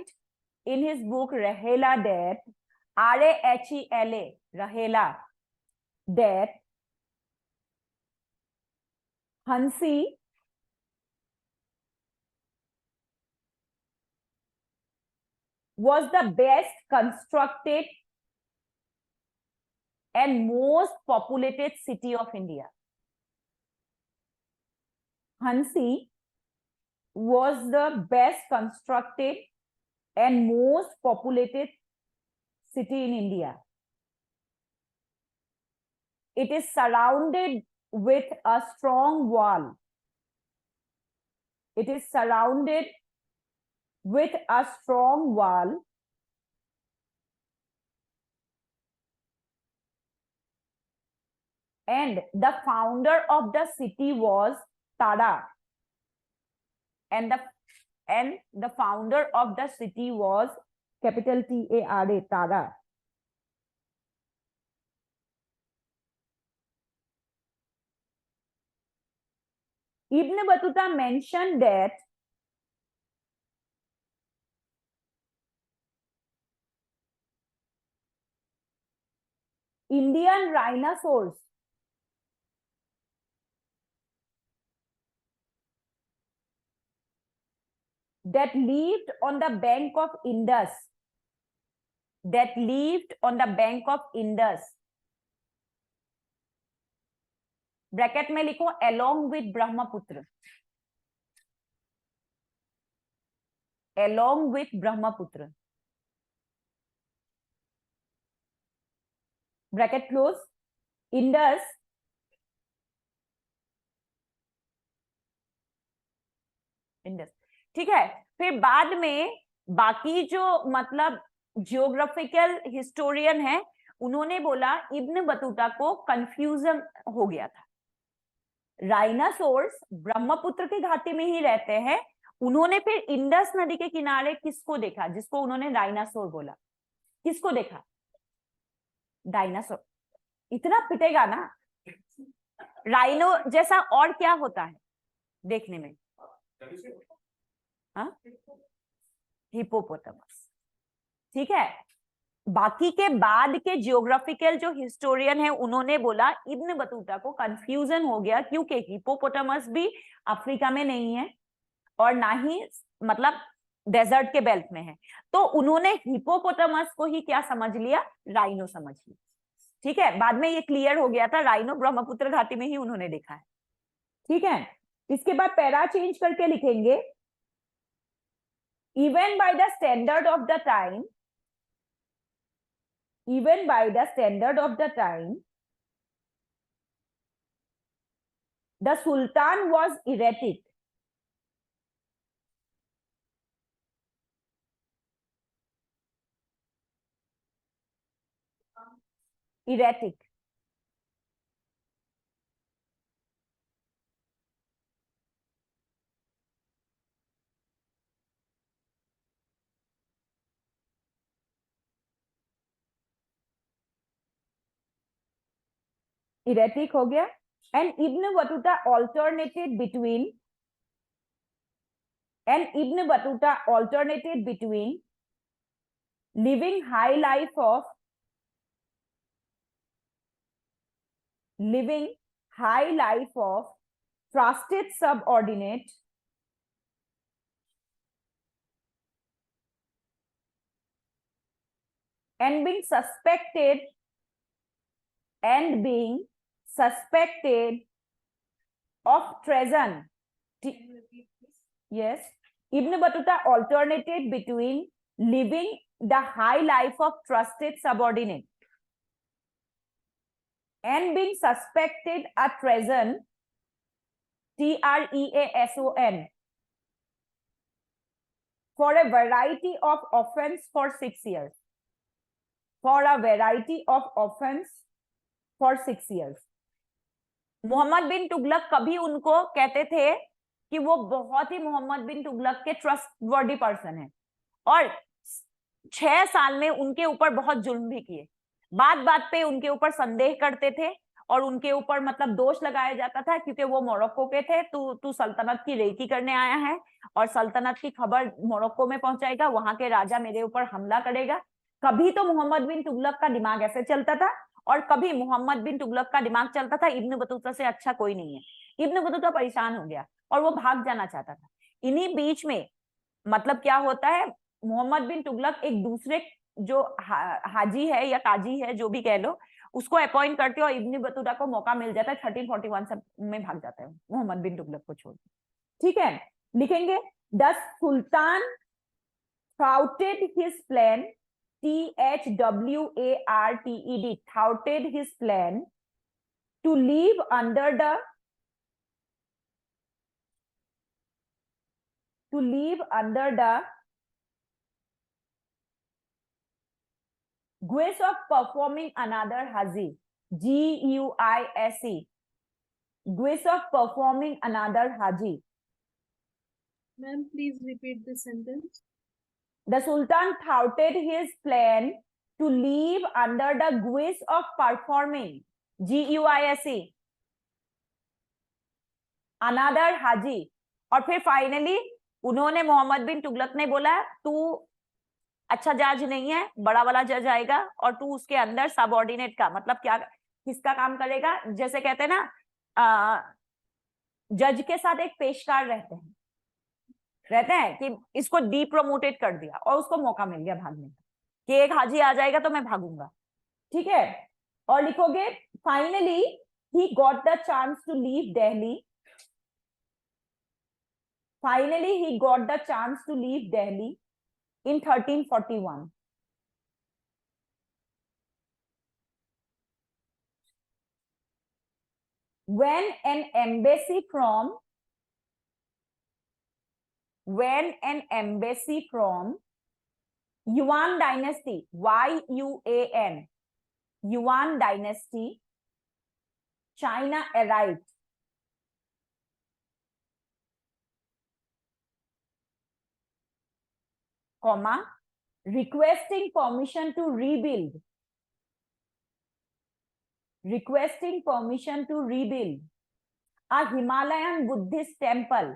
Rahela, that Hansi was the best constructed and most populated city of India. Hansi was the best constructed and most populated city in India. It is surrounded with a strong wall. It is surrounded with a strong wall and the founder of the city was Tada, and the founder of the city was capital T-A-R-A, Tada. Ibn Battuta mentioned that Indian rhinoceros that lived on the bank of Indus, bracket में लिखो along with Brahmaputra, bracket close, Indus ठीक है। फिर बाद में बाकी जो मतलब जियोग्राफिकल हिस्टोरियन है उन्होंने बोला इब्न बतूता को कंफ्यूजन हो गया था, राइनासोर्स ब्रह्मपुत्र की घाटी में ही रहते हैं, उन्होंने फिर इंडस नदी के किनारे किसको देखा जिसको उन्होंने राइनासोर बोला, किसको देखा, डायनासोर। इतना पिटेगा ना, राइनो जैसा और क्या होता है देखने में, हाँ, हिपोपोटामस, ठीक है। बाकी के बाद के जियोग्राफिकल जो हिस्टोरियन है उन्होंने बोला इब्न बतूता को कंफ्यूजन हो गया क्योंकि हिपोपोटामस भी अफ्रीका में नहीं है और ना ही मतलब डेजर्ट के बेल्ट में है, तो उन्होंने हिपोपोटामस को ही क्या समझ लिया, राइनो समझ लिया, ठीक है। बाद में ये क्लियर हो गया था राइनो ब्रह्मपुत्र घाटी में ही उन्होंने देखा है, ठीक है। इसके बाद पैरा चेंज करके लिखेंगे even by the standard of the time, the sultan was erratic, हो गया। and Ibn Battuta alternated between living high life of trusted subordinate and being suspected of treason. Yes, Ibn Battuta alternated between living the high life of trusted subordinate and being suspected of treason, treason, for a variety of offense for 6 years. Mohammad bin Tughlaq कभी उनको कहते थे कि वो बहुत ही मोहम्मद बिन तुगलक के trustworthy person है और 6 साल में उनके ऊपर बहुत जुल्म भी किए, बात बात पे उनके ऊपर संदेह करते थे और उनके ऊपर मतलब दोष लगाया जाता था क्योंकि वो मोरक्को के थे, तू सल्तनत की रेकी करने आया है और सल्तनत की खबर मोरक्को में पहुंचाएगा, वहां के राजा मेरे ऊपर हमला करेगा। कभी तो मोहम्मद बिन तुगलक का दिमाग ऐसे चलता था और कभी मोहम्मद बिन तुगलक का दिमाग चलता था इब्न बतूता से अच्छा कोई नहीं है। इब्न बतूता परेशान हो गया और वो भाग जाना चाहता था। इन्हीं बीच में मतलब क्या होता है, मोहम्मद बिन तुगलक एक दूसरे जो हाजी है या काजी है जो भी कह लो उसको अपॉइंट करते हो और इब्न बतूता को मौका मिल जाता है 1341 में भाग जाता है मोहम्मद बिन तुगलक को छोड़, ठीक है। लिखेंगे the sultan thwarted his plan, THWARTED, thwarted his plan to live under the guise of performing another Haji. GUISE, guise of performing another Haji. Ma'am, please repeat the sentence. The Sultan thwarted his plan to leave under the guise of performing, GUISE, another Haji. और फिर finally उन्होंने, मोहम्मद बिन तुगलक ने बोला तू अच्छा जज नहीं है, बड़ा वाला जज आएगा और तू उसके अंदर सबऑर्डिनेट का मतलब क्या, किसका काम करेगा, जैसे कहते हैं ना जज के साथ एक पेशकार रहते हैं कि इसको डी प्रोमोटेड कर दिया और उसको मौका मिल गया भागने का, कि एक हाजी आ जाएगा तो मैं भागूंगा, ठीक है। और लिखोगे finally he got the chance to leave Delhi, finally he got the chance to leave Delhi in 1341. When an embassy from Yuan dynasty, YUAN, Yuan dynasty, China arrived, comma, requesting permission to rebuild a Himalayan Buddhist temple.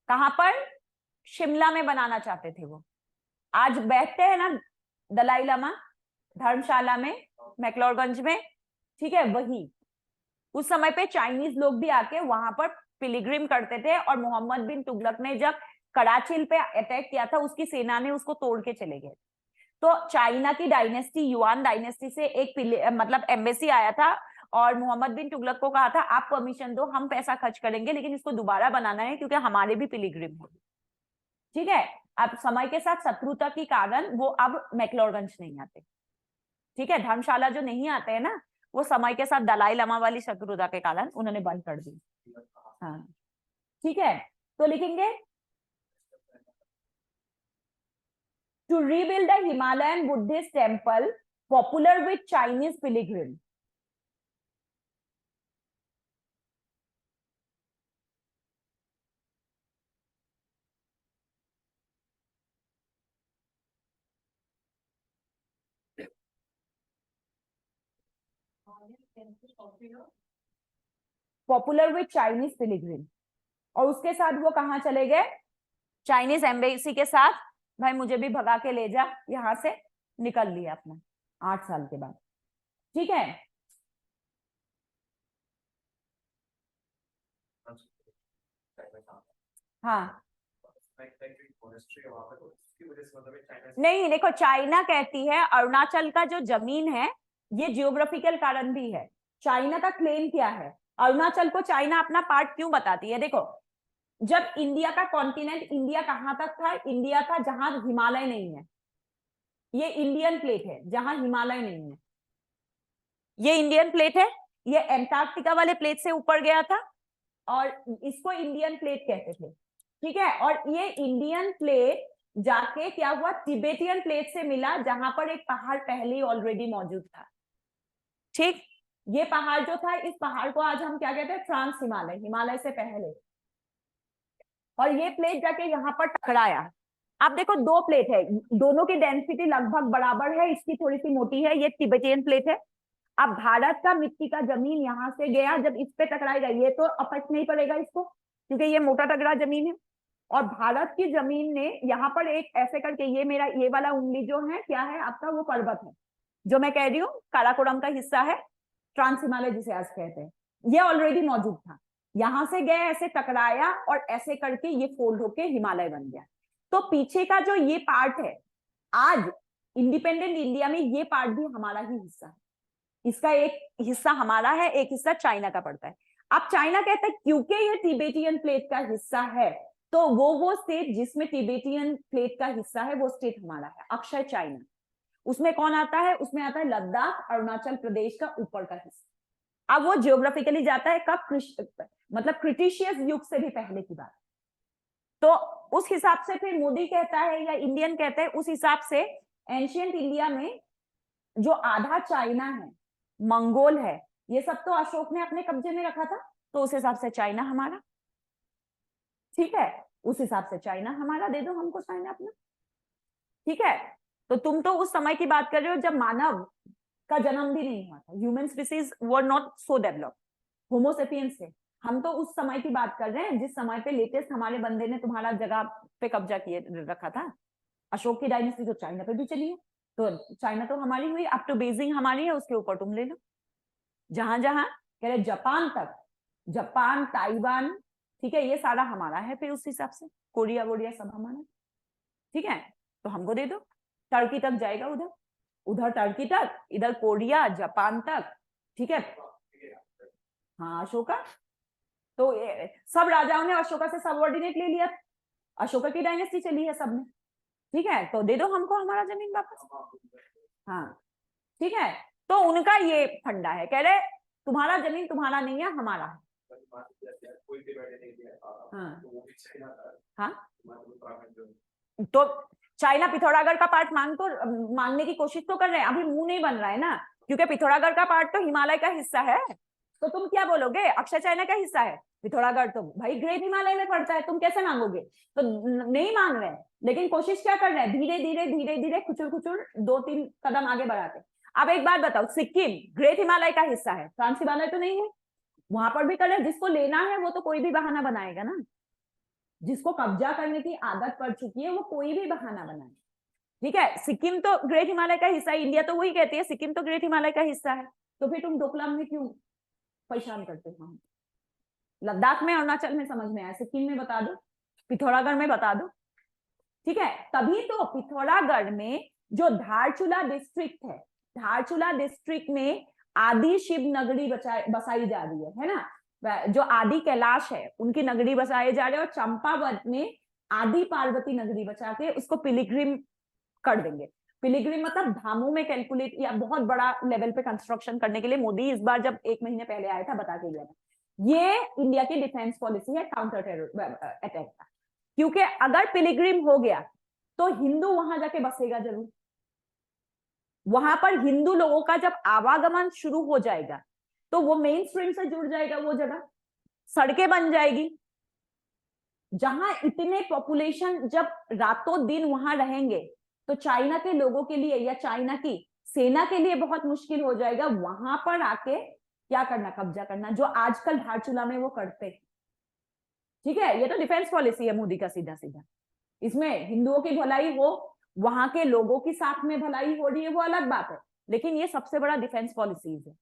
कहां पर? शिमला में बनाना चाहते थे वो। आज बैठते हैं ना दलाई लामा धर्मशाला में, मैक्लोडगंज में, ठीक है, वही उस समय पे चाइनीज लोग भी आके वहां पर पिलग्रिम करते थे। और मोहम्मद बिन तुगलक ने जब कराचिल पे अटैक किया था, उसकी सेना ने उसको तोड़ के चले गए। तो चाइना की डायनेस्टी, युआन डायनेस्टी से एक मतलब एम्बेसी आया था और मोहम्मद बिन तुगलक को कहा था आप परमिशन दो, हम पैसा खर्च करेंगे, लेकिन इसको दोबारा बनाना है क्योंकि हमारे भी पिलग्रिम हो, ठीक है। अब समय के साथ शत्रुता के कारण वो अब मैक्लोडगंज नहीं आते, ठीक है, धर्मशाला जो नहीं आते हैं ना, वो समय के साथ दलाई लामा वाली शत्रुता के कारण उन्होंने बंद कर दी। हाँ, ठीक है, तो लिखेंगे to rebuild the Himalayan Buddhist temple popular with Chinese pilgrim. Popular with Chinese Pilgrim. और उसके साथ वो कहां चले गए? चाइनीज एम्बेसी के साथ, भाई मुझे भी भगा के ले जा, यहां से निकल लिया अपना 8 साल के बाद, ठीक है। हाँ, नहीं देखो, चाइना कहती है अरुणाचल का जो जमीन है ये जियोग्राफिकल कारण भी है। चाइना का क्लेम क्या है? अरुणाचल को चाइना अपना पार्ट क्यों बताती है? देखो, जब इंडिया का कॉन्टिनेंट, इंडिया कहां तक था? इंडिया था जहां हिमालय नहीं है, ये इंडियन प्लेट है जहां हिमालय नहीं है, ये इंडियन प्लेट है, ये एंटार्क्टिका वाले प्लेट से ऊपर गया था और इसको इंडियन प्लेट कहते थे, ठीक है। और ये इंडियन प्लेट जाके क्या हुआ, तिबेटियन प्लेट से मिला, जहां पर एक पहाड़ पहले ही ऑलरेडी मौजूद था, ठीक। ये पहाड़ जो था, इस पहाड़ को आज हम क्या कहते हैं? ट्रांस हिमालय, हिमालय से पहले। और ये प्लेट जाके यहाँ पर टकराया। आप देखो, 2 प्लेट है, दोनों की डेंसिटी लगभग बराबर है, इसकी थोड़ी सी मोटी है, ये तिबेटियन प्लेट है। अब भारत का मिट्टी का जमीन यहाँ से गया, जब इस पे टकराएगा ये तो अफेक्ट नहीं पड़ेगा इसको, क्योंकि ये मोटा तगड़ा जमीन है। और भारत की जमीन ने यहाँ पर एक ऐसे करके, ये मेरा ये वाला उंगली जो है क्या है आपका, वो पर्वत है जो मैं कह रही हूँ, काराकोरम का हिस्सा है, ट्रांस हिमालय जिसे आज कहते हैं, ये ऑलरेडी मौजूद था। यहां से गए, ऐसे टकराया और ऐसे करके ये फोल्ड होके हिमालय बन गया। तो पीछे का जो ये पार्ट है, आज इंडिपेंडेंट इंडिया में ये पार्ट भी हमारा ही हिस्सा है, इसका एक हिस्सा हमारा है, एक हिस्सा चाइना का पड़ता है। अब चाइना कहता है क्योंकि ये तिबेटियन प्लेट का हिस्सा है, तो वो स्टेट जिसमें तिबेटियन प्लेट का हिस्सा है वो स्टेट हमारा है, अक्षय चाइना। उसमें कौन आता है? उसमें आता है लद्दाख, अरुणाचल प्रदेश का ऊपर का हिस्सा। अब वो जियोग्राफिकली जाता है कब? मतलब क्रिटिशियस युग से भी पहले की बात। तो उस हिसाब से फिर मोदी कहता है या इंडियन कहते हैं, उस हिसाब से एंशियंट इंडिया में जो आधा चाइना है, मंगोल है, ये सब तो अशोक ने अपने कब्जे में रखा था, तो उस हिसाब से चाइना हमारा, ठीक है, उस हिसाब से चाइना हमारा, दे दो हमको चाइना अपना, ठीक है। तो तुम तो उस समय की बात कर रहे हो जब मानव का जन्म भी नहीं हुआ था, human species were not so develop, Homo sapiens थे। हम तो उस समय की बात कर रहे हैं जिस समय पे लेटेस्ट हमारे बंदे ने तुम्हारा जगह पे कब्जा किए रखा था। अशोक की डायनेस्टी तो चाइना पे भी चली है, तो चाइना तो हमारी हुई, अप टू बेजिंग हमारी है, उसके ऊपर तुम ले लो। जहां जहां कह रहे जापान तक, जापान, ताइवान, ठीक है, ये सारा हमारा है, फिर उस हिसाब से कोरिया वोरिया सब हमारा, ठीक है। तो हमको दे दो, टर्की तक जाएगा, उधर उधर टर्की तक, इधर कोरिया, जापान तक, ठीक है। हाँ अशोका, तो सब राजाओं ने अशोका से सबऑर्डिनेट ले लिया, अशोका की डायनेस्टी चली है सब में, ठीक है। तो दे दो हमको हमारा जमीन वापस, हाँ ठीक है। तो उनका ये फंडा है, कह रहे तुम्हारा जमीन तुम्हारा नहीं है, हमारा है। हाँ हाँ, तो चाइना पिथौरागढ़ का पार्ट मांगने की कोशिश तो कर रहे हैं, अभी मुंह नहीं बन रहा है ना, क्योंकि पिथौरागढ़ का पार्ट तो हिमालय का हिस्सा है। तो तुम क्या बोलोगे, अक्षय चाइना का हिस्सा है, पिथौरागढ़ तो भाई ग्रेट हिमालय में पड़ता है, तुम कैसे मांगोगे। तो नहीं मांग रहे हैं, लेकिन कोशिश क्या कर रहे हैं, धीरे धीरे धीरे धीरे खुचुर खुचुर 2-3 कदम आगे बढ़ाते। अब एक बात बताओ, सिक्किम ग्रेट हिमालय का हिस्सा है, ट्रांस हिमालय तो नहीं है, वहां पर भी कर रहे हैं, जिसको लेना है वो तो कोई भी बहाना बनाएगा ना, जिसको कब्जा करने की आदत पड़ चुकी है वो कोई भी बहाना बनाए, ठीक है। सिक्किम तो ग्रेट हिमालय का हिस्सा है, इंडिया तो वही कहती है सिक्किम तो ग्रेट हिमालय का हिस्सा है, तो फिर तुम डोकलाम में क्यों परेशान करते हो। लद्दाख में, अरुणाचल में समझ में आया, सिक्किम में बता दो, पिथौरागढ़ में बता दो, ठीक है। तभी तो पिथौरागढ़ में जो धारचूला डिस्ट्रिक्ट है, धारचूला डिस्ट्रिक्ट में आदि शिव नगरी बसाई जा रही है ना, जो आदि कैलाश है उनकी नगरी बसाए जा रहे हैं, और चंपावत में आदि पार्वती नगरी बचा के उसको पिलिग्रिम कर देंगे। पिलिग्रिम मतलब धामों में कैलकुलेट या बहुत बड़ा लेवल पे कंस्ट्रक्शन करने के लिए मोदी इस बार जब 1 महीने पहले आया था बता के गया था, ये इंडिया की डिफेंस पॉलिसी है काउंटर अटैक का, क्योंकि अगर पिलिग्रिम हो गया तो हिंदू वहां जाके बसेगा जरूर, वहां पर हिंदू लोगों का जब आवागमन शुरू हो जाएगा तो वो मेन स्ट्रीम से जुड़ जाएगा, वो जगह सड़कें बन जाएगी, जहां इतने पॉपुलेशन जब रातों दिन वहां रहेंगे तो चाइना के लोगों के लिए या चाइना की सेना के लिए बहुत मुश्किल हो जाएगा वहां पर आके क्या करना, कब्जा करना, जो आजकल धारचूला में वो करते, ठीक है। ये तो डिफेंस पॉलिसी है मोदी का सीधा सीधा, इसमें हिंदुओं की भलाई हो, वहां के लोगों की साथ में भलाई हो रही है वो अलग बात है, लेकिन ये सबसे बड़ा डिफेंस पॉलिसीज है।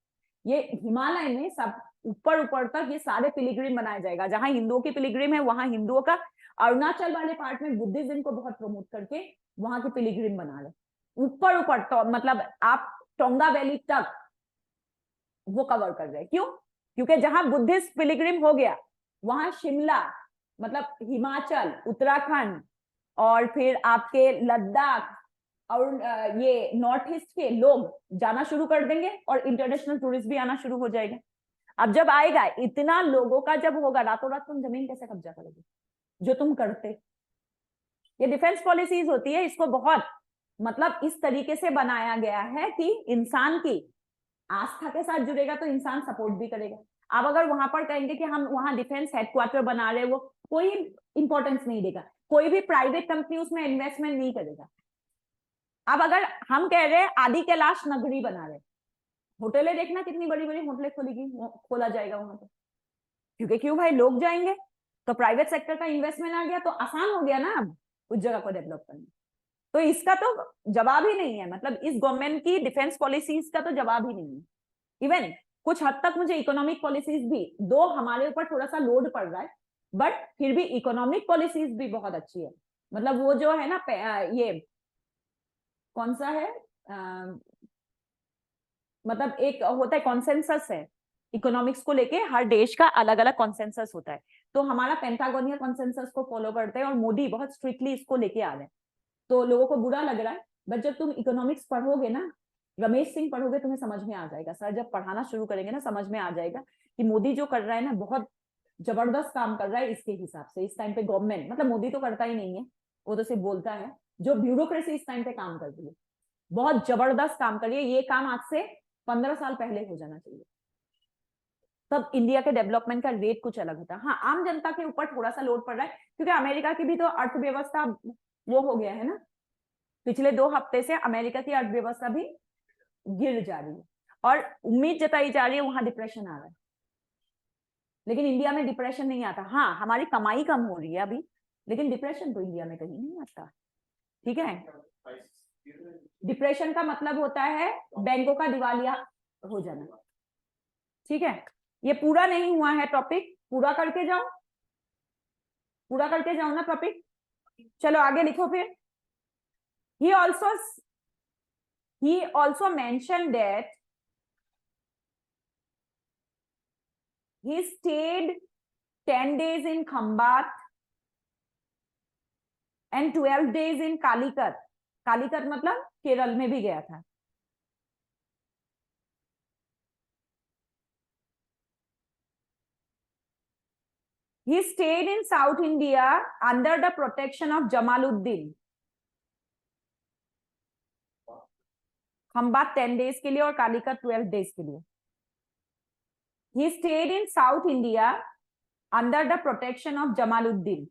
ये हिमालय में सब ऊपर ऊपर तक ये सारे पिलिग्रिम बनाया जाएगा, जहां हिंदुओं की पिलिग्रिम है वहां हिंदुओं का, अरुणाचल वाले पार्ट में बुद्धिज्म को बहुत प्रमोट करके वहां के पिलिग्रिम बना ले, ऊपर ऊपर तो मतलब आप टोंगा वैली तक वो कवर कर रहे हैं, क्यों, क्योंकि जहां बुद्धिस्ट पिलिग्रिम हो गया वहां शिमला मतलब हिमाचल, उत्तराखंड और फिर आपके लद्दाख और ये नॉर्थ ईस्ट के लोग जाना शुरू कर देंगे और इंटरनेशनल टूरिस्ट भी आना शुरू हो जाएगा। अब जब आएगा इतना लोगों का जब होगा, रातों रात तुम जमीन कैसे कब्जा करोगे, जो तुम करते। ये डिफेंस पॉलिसीज होती है, इसको बहुत मतलब इस तरीके से बनाया गया है कि इंसान की आस्था के साथ जुड़ेगा तो इंसान सपोर्ट भी करेगा। अब अगर वहां पर कहेंगे कि हम वहां डिफेंस हेडक्वार्टर बना रहे, वो कोई इंपॉर्टेंस नहीं देगा, कोई भी प्राइवेट कंपनी उसमें इन्वेस्टमेंट नहीं करेगा। अब अगर हम कह रहे हैं आदि कैलाश नगरी बना रहे, होटलें देखना कितनी बड़ी बड़ी होटलें खोला जाएगा वहां पर, क्योंकि क्यों भाई लोग जाएंगे, तो प्राइवेट सेक्टर का इन्वेस्टमेंट आ गया तो आसान हो गया ना अब उस जगह को डेवलप करना। तो इसका तो जवाब ही नहीं है, मतलब इस गवर्नमेंट की डिफेंस पॉलिसीज का तो जवाब ही नहीं है। इवन कुछ हद तक मुझे इकोनॉमिक पॉलिसीज भी, दो हमारे ऊपर थोड़ा सा लोड पड़ रहा है, बट फिर भी इकोनॉमिक पॉलिसीज भी बहुत अच्छी है। मतलब वो जो है ना ये कौन सा है मतलब एक होता है कॉन्सेंसस है इकोनॉमिक्स को लेके, हर देश का अलग अलग कॉन्सेंसस होता है, तो हमारा पेंटागोनिया कॉन्सेंसस को फॉलो करते हैं और मोदी बहुत स्ट्रिक्टली इसको लेके आ रहे हैं, तो लोगों को बुरा लग रहा है। बट जब तुम इकोनॉमिक्स पढ़ोगे ना, रमेश सिंह पढ़ोगे, तुम्हें समझ में आ जाएगा, सर जब पढ़ाना शुरू करेंगे ना समझ में आ जाएगा कि मोदी जो कर रहा है ना बहुत जबरदस्त काम कर रहा है। इसके हिसाब से इस टाइम पे गवर्नमेंट, मतलब मोदी तो करता ही नहीं है, वो तो सिर्फ बोलता है, जो ब्यूरोक्रेसी इस टाइम पे काम कर रही है बहुत जबरदस्त काम करिए। ये काम आज से 15 साल पहले हो जाना चाहिए, तब इंडिया के डेवलपमेंट का रेट कुछ अलग होता है। हाँ, आम जनता के ऊपर थोड़ा सा लोड पड़ रहा है, क्योंकि अमेरिका की भी तो अर्थव्यवस्था वो हो गया है ना, पिछले 2 हफ्ते से अमेरिका की अर्थव्यवस्था भी गिर जा रही है, और उम्मीद जताई जा रही है वहां डिप्रेशन आ रहा है। लेकिन इंडिया में डिप्रेशन नहीं आता। हाँ, हमारी कमाई कम हो रही है अभी, लेकिन डिप्रेशन तो इंडिया में कहीं नहीं आता। ठीक है, डिप्रेशन का मतलब होता है बैंकों का दिवालिया हो जाना। ठीक है, ये पूरा नहीं हुआ है टॉपिक, पूरा करके जाओ, पूरा करके जाओ ना टॉपिक। चलो आगे लिखो फिर। he also mentioned that he stayed 10 days in Khambat and 12 days in Calicut. कालीकत मतलब केरल में भी गया था। He stayed in South India under the protection of Jamaluddin. Khambhat 10 days के लिए और कालीकत 12 days के लिए। He stayed in South India under the protection of Jamaluddin.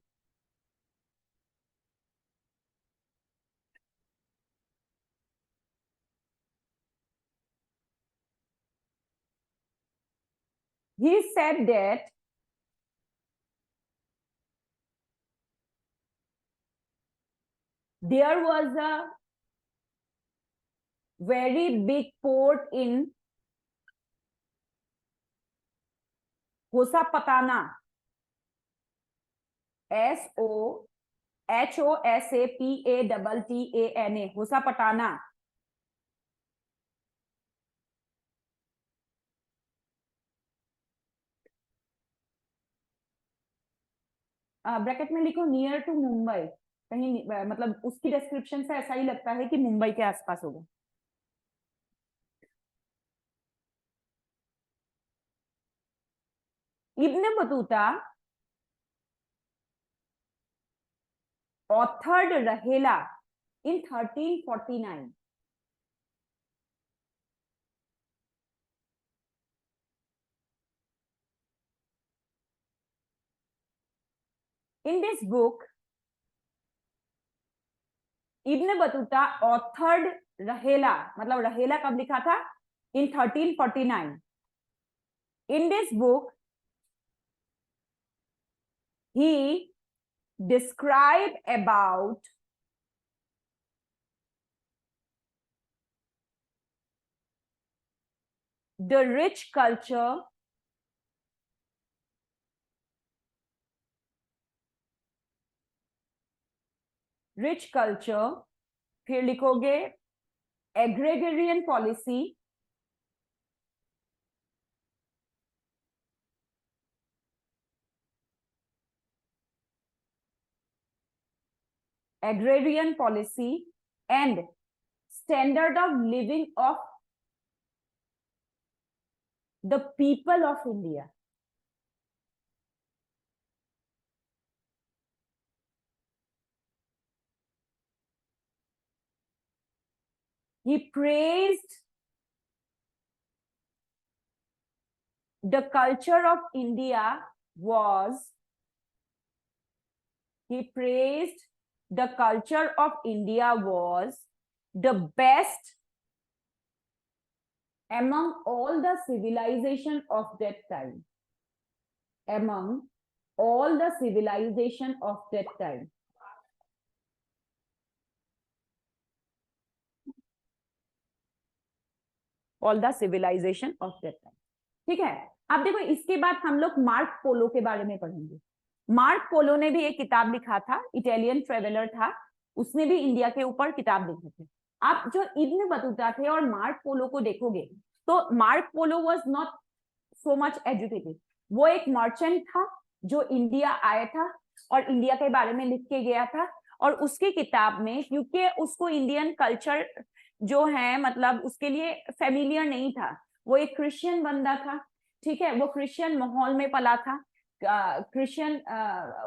He said that there was a very big port in Hosapatana, Hoshapatana, Hosapatana. Bracket में लिखो near to Mumbai, कहीं मतलब उसकी डिस्क्रिप्शन से ऐसा ही लगता है कि मुंबई के आसपास होगा। Ibn Battuta authored Rahela in 1349. In this book, Ibn Battuta authored Rahela, मतलब रहेला कब लिखा था? In 1349. In this book, he described about the rich culture फिर लिखोगे agrarian policy, and standard of living of the people of India. He praised the culture of India was the best among all the civilization of that time. Among all the civilization of that time. All the civilization of that time. ठीक है, अब देखो इसके बाद हम लोग mark पोलो के बारे में पढ़ेंगे। मार्क पोलो ने भी एक किताब लिखा था, इटालियन ट्रेवलर था, उसने भी इंडिया के ऊपर किताब लिखे थे। आप जो इब्न बतूता थे और मार्क पोलो को देखोगे तो mark polo was not so much educated. वो एक मर्चेंट था जो इंडिया आया था और इंडिया के बारे में लिख के गया था, और उसकी किताब में क्योंकि उसको इंडियन कल्चर जो है मतलब उसके लिए फेमिलियर नहीं था, वो एक क्रिश्चियन बंदा था। ठीक है, वो क्रिश्चियन माहौल में पला था, क्रिश्चियन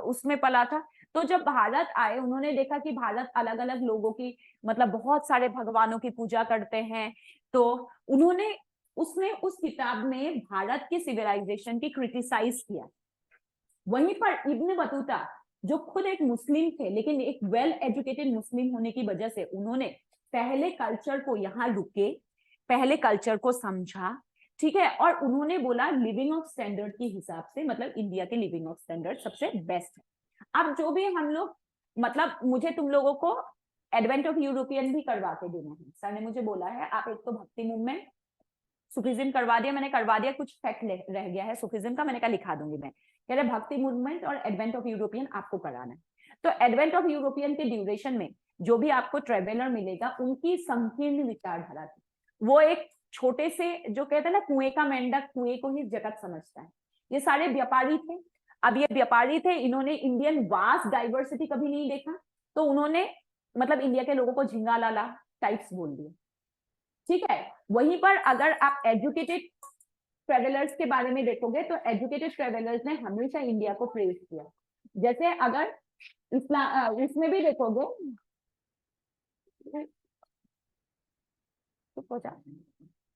उसमें पला था, तो जब भारत आए उन्होंने देखा कि भारत अलग अलग लोगों की मतलब बहुत सारे भगवानों की पूजा करते हैं, तो उन्होंने उसने उस किताब में भारत के सिविलाइजेशन की क्रिटिसाइज किया। वहीं पर इब्न बतूता जो खुद एक मुस्लिम थे लेकिन एक वेल एजुकेटेड मुस्लिम होने की वजह से उन्होंने पहले कल्चर को यहाँ रुके, पहले कल्चर को समझा, ठीक है, और उन्होंने बोला लिविंग ऑफ स्टैंडर्ड के हिसाब से मतलब इंडिया के लिविंग ऑफ स्टैंडर्ड सबसे बेस्ट है। अब जो भी हम लोग मतलब मुझे तुम लोगों को एडवेंट ऑफ यूरोपियन भी करवा के देना है, सर ने मुझे बोला है। आप एक तो भक्ति मूवमेंट सुफिज्म करवा दिया, मैंने करवा दिया, कुछ फैक्ट रह गया है सुफिज्म का, मैंने कहा लिखा दूंगी मैं, कह रहे भक्ति मूवमेंट और एडवेंट ऑफ यूरोपियन आपको कराना है। तो एडवेंट ऑफ यूरोपियन के ड्यूरेशन में जो भी आपको ट्रेवलर मिलेगा उनकी संकीर्ण विचारधारा थी। वो एक छोटे से जो कहते हैं ना कुएं का मेंढक कुएं को ही जगत समझता है, ये सारे व्यापारी थे। अब ये व्यापारी थे, इन्होंने इंडियन वास्ट डाइवर्सिटी कभी नहीं देखा, तो उन्होंने मतलब इंडिया के लोगों को झिंगा लाला टाइप्स बोल दिए, ठीक है। वहीं पर अगर आप एजुकेटेड ट्रेवलर्स के बारे में देखोगे तो एजुकेटेड ट्रेवलर्स ने हमेशा इंडिया को प्रेज किया। जैसे अगर इसमें भी देखोगे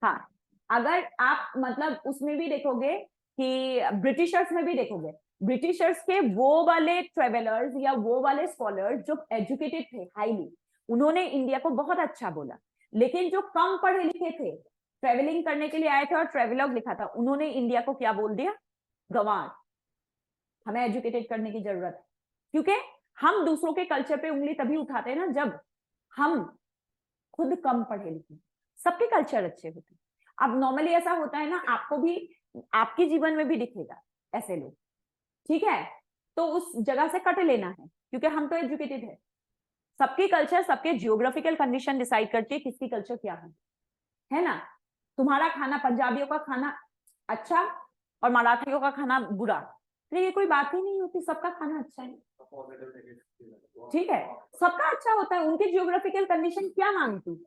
हाँ, अगर आप मतलब उसमें भी देखोगे कि ब्रिटिशर्स में भी देखोगे, ब्रिटिशर्स के वो वाले ट्रेवलर्स या वो वाले स्कॉलर्स जो एजुकेटेड थे हाईली, उन्होंने इंडिया को बहुत अच्छा बोला। लेकिन जो कम पढ़े लिखे थे, ट्रेवलिंग करने के लिए आए थे और ट्रेवलॉग लिखा था, उन्होंने इंडिया को क्या बोल दिया, गंवार, हमें एजुकेटेड करने की जरूरत है। क्योंकि हम दूसरों के कल्चर पे उंगली तभी उठाते हैं ना जब हम खुद कम पढ़े लिखे, सबके कल्चर अच्छे होते हैं। अब नॉर्मली ऐसा होता है ना, आपको भी आपके जीवन में भी दिखेगा ऐसे लोग, ठीक है, तो उस जगह से कट लेना है क्योंकि हम तो एजुकेटेड है। सबकी कल्चर सबके जियोग्राफिकल कंडीशन डिसाइड करती है किसकी कल्चर क्या है ना। तुम्हारा खाना, पंजाबियों का खाना अच्छा और मराठियों का खाना बुरा, तो ये कोई बात ही नहीं होती, सबका खाना अच्छा है, ठीक है, सबका अच्छा होता है। उनकी जियोग्राफिकल कंडीशन क्या मांगती।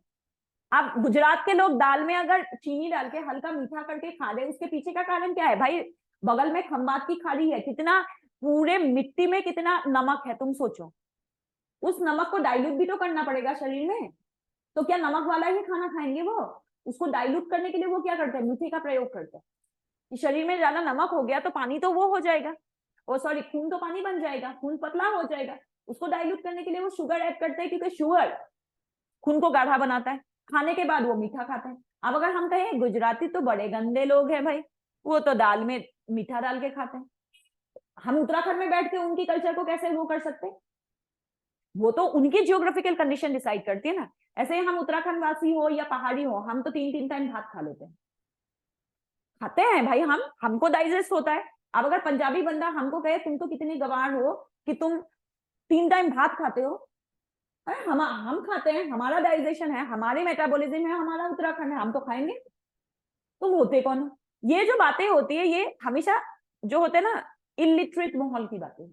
अब गुजरात के लोग दाल में अगर चीनी डाल के हल्का मीठा करके खा रहे, उसके पीछे का कारण क्या है भाई, बगल में खंबात की खाड़ी है, कितना पूरे मिट्टी में कितना नमक है, तुम सोचो, उस नमक को डाइल्यूट भी तो करना पड़ेगा शरीर में, तो क्या नमक वाला ही खाना खाएंगे वो, उसको डाइल्यूट करने के लिए वो क्या करते हैं, मीठे का प्रयोग करते हैं। शरीर में ज्यादा नमक हो गया तो पानी तो वो हो जाएगा, ओ सॉरी खून तो पानी बन जाएगा, खून पतला हो जाएगा, उसको डाइल्यूट करने के लिए वो शुगर ऐड करते हैं क्योंकि शुगर खून को गाढ़ा बनाता है, खाने के बाद वो मीठा खाते हैं। अब अगर हम कहें गुजराती तो बड़े गंदे लोग हैं भाई, वो तो दाल में मीठा डाल के खाते हैं, हम उत्तराखंड में बैठ के उनकी कल्चर को कैसे वो कर सकते हैं, वो तो उनकी जियोग्राफिकल कंडीशन डिसाइड करती है ना। ऐसे ही हम उत्तराखंड वासी हो या पहाड़ी हो, हम तो 3-3 टाइम भात खा लेते हैं, खाते हैं भाई, हमको डाइजेस्ट होता है। अब अगर पंजाबी बंदा हमको कहे तुम तो कितने गंवार हो कि तुम 3 टाइम भात खाते हो, हम खाते हैं, हमारा डाइजेशन है, हमारे मेटाबॉलिज्म है, हमारा उत्तराखंड है, हम तो खाएंगे, तुम होते कौन हो। ये जो बातें होती है ये हमेशा जो होते हैं ना इलिटरेट माहौल की बातें,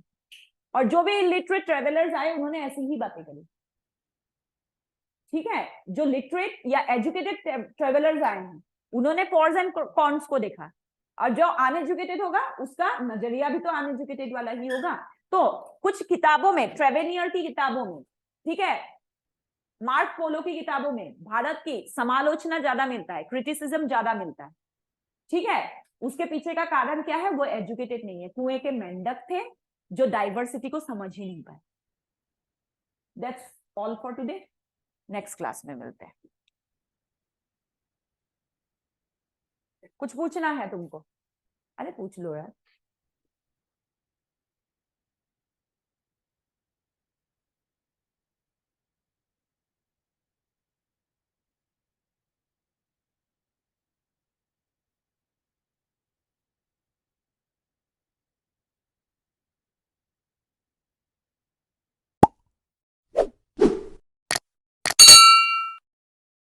और जो भी इलिटरेट ट्रेवलर्स आए उन्होंने ऐसी ही बातें करी, ठीक है। जो लिटरेट या एजुकेटेड ट्रेवलर्स आए हैं उन्होंने पॉर्स एंड कॉन्स को देखा, और जो अनएजुकेटेड होगा उसका नजरिया भी तो अनएजुकेटेड वाला ही होगा। तो कुछ किताबों में, ट्रेवेनियर की किताबों में, ठीक है, मार्क पोलो की किताबों में भारत की समालोचना ज्यादा मिलता है, क्रिटिसिज्म ज्यादा मिलता है, ठीक है। उसके पीछे का कारण क्या है, वो एजुकेटेड नहीं है, कुएं के मेंढक थे जो डाइवर्सिटी को समझ ही नहीं पाए। That's all for today, next class में मिलते हैं। कुछ पूछना है तुमको, अरे पूछ लो यार।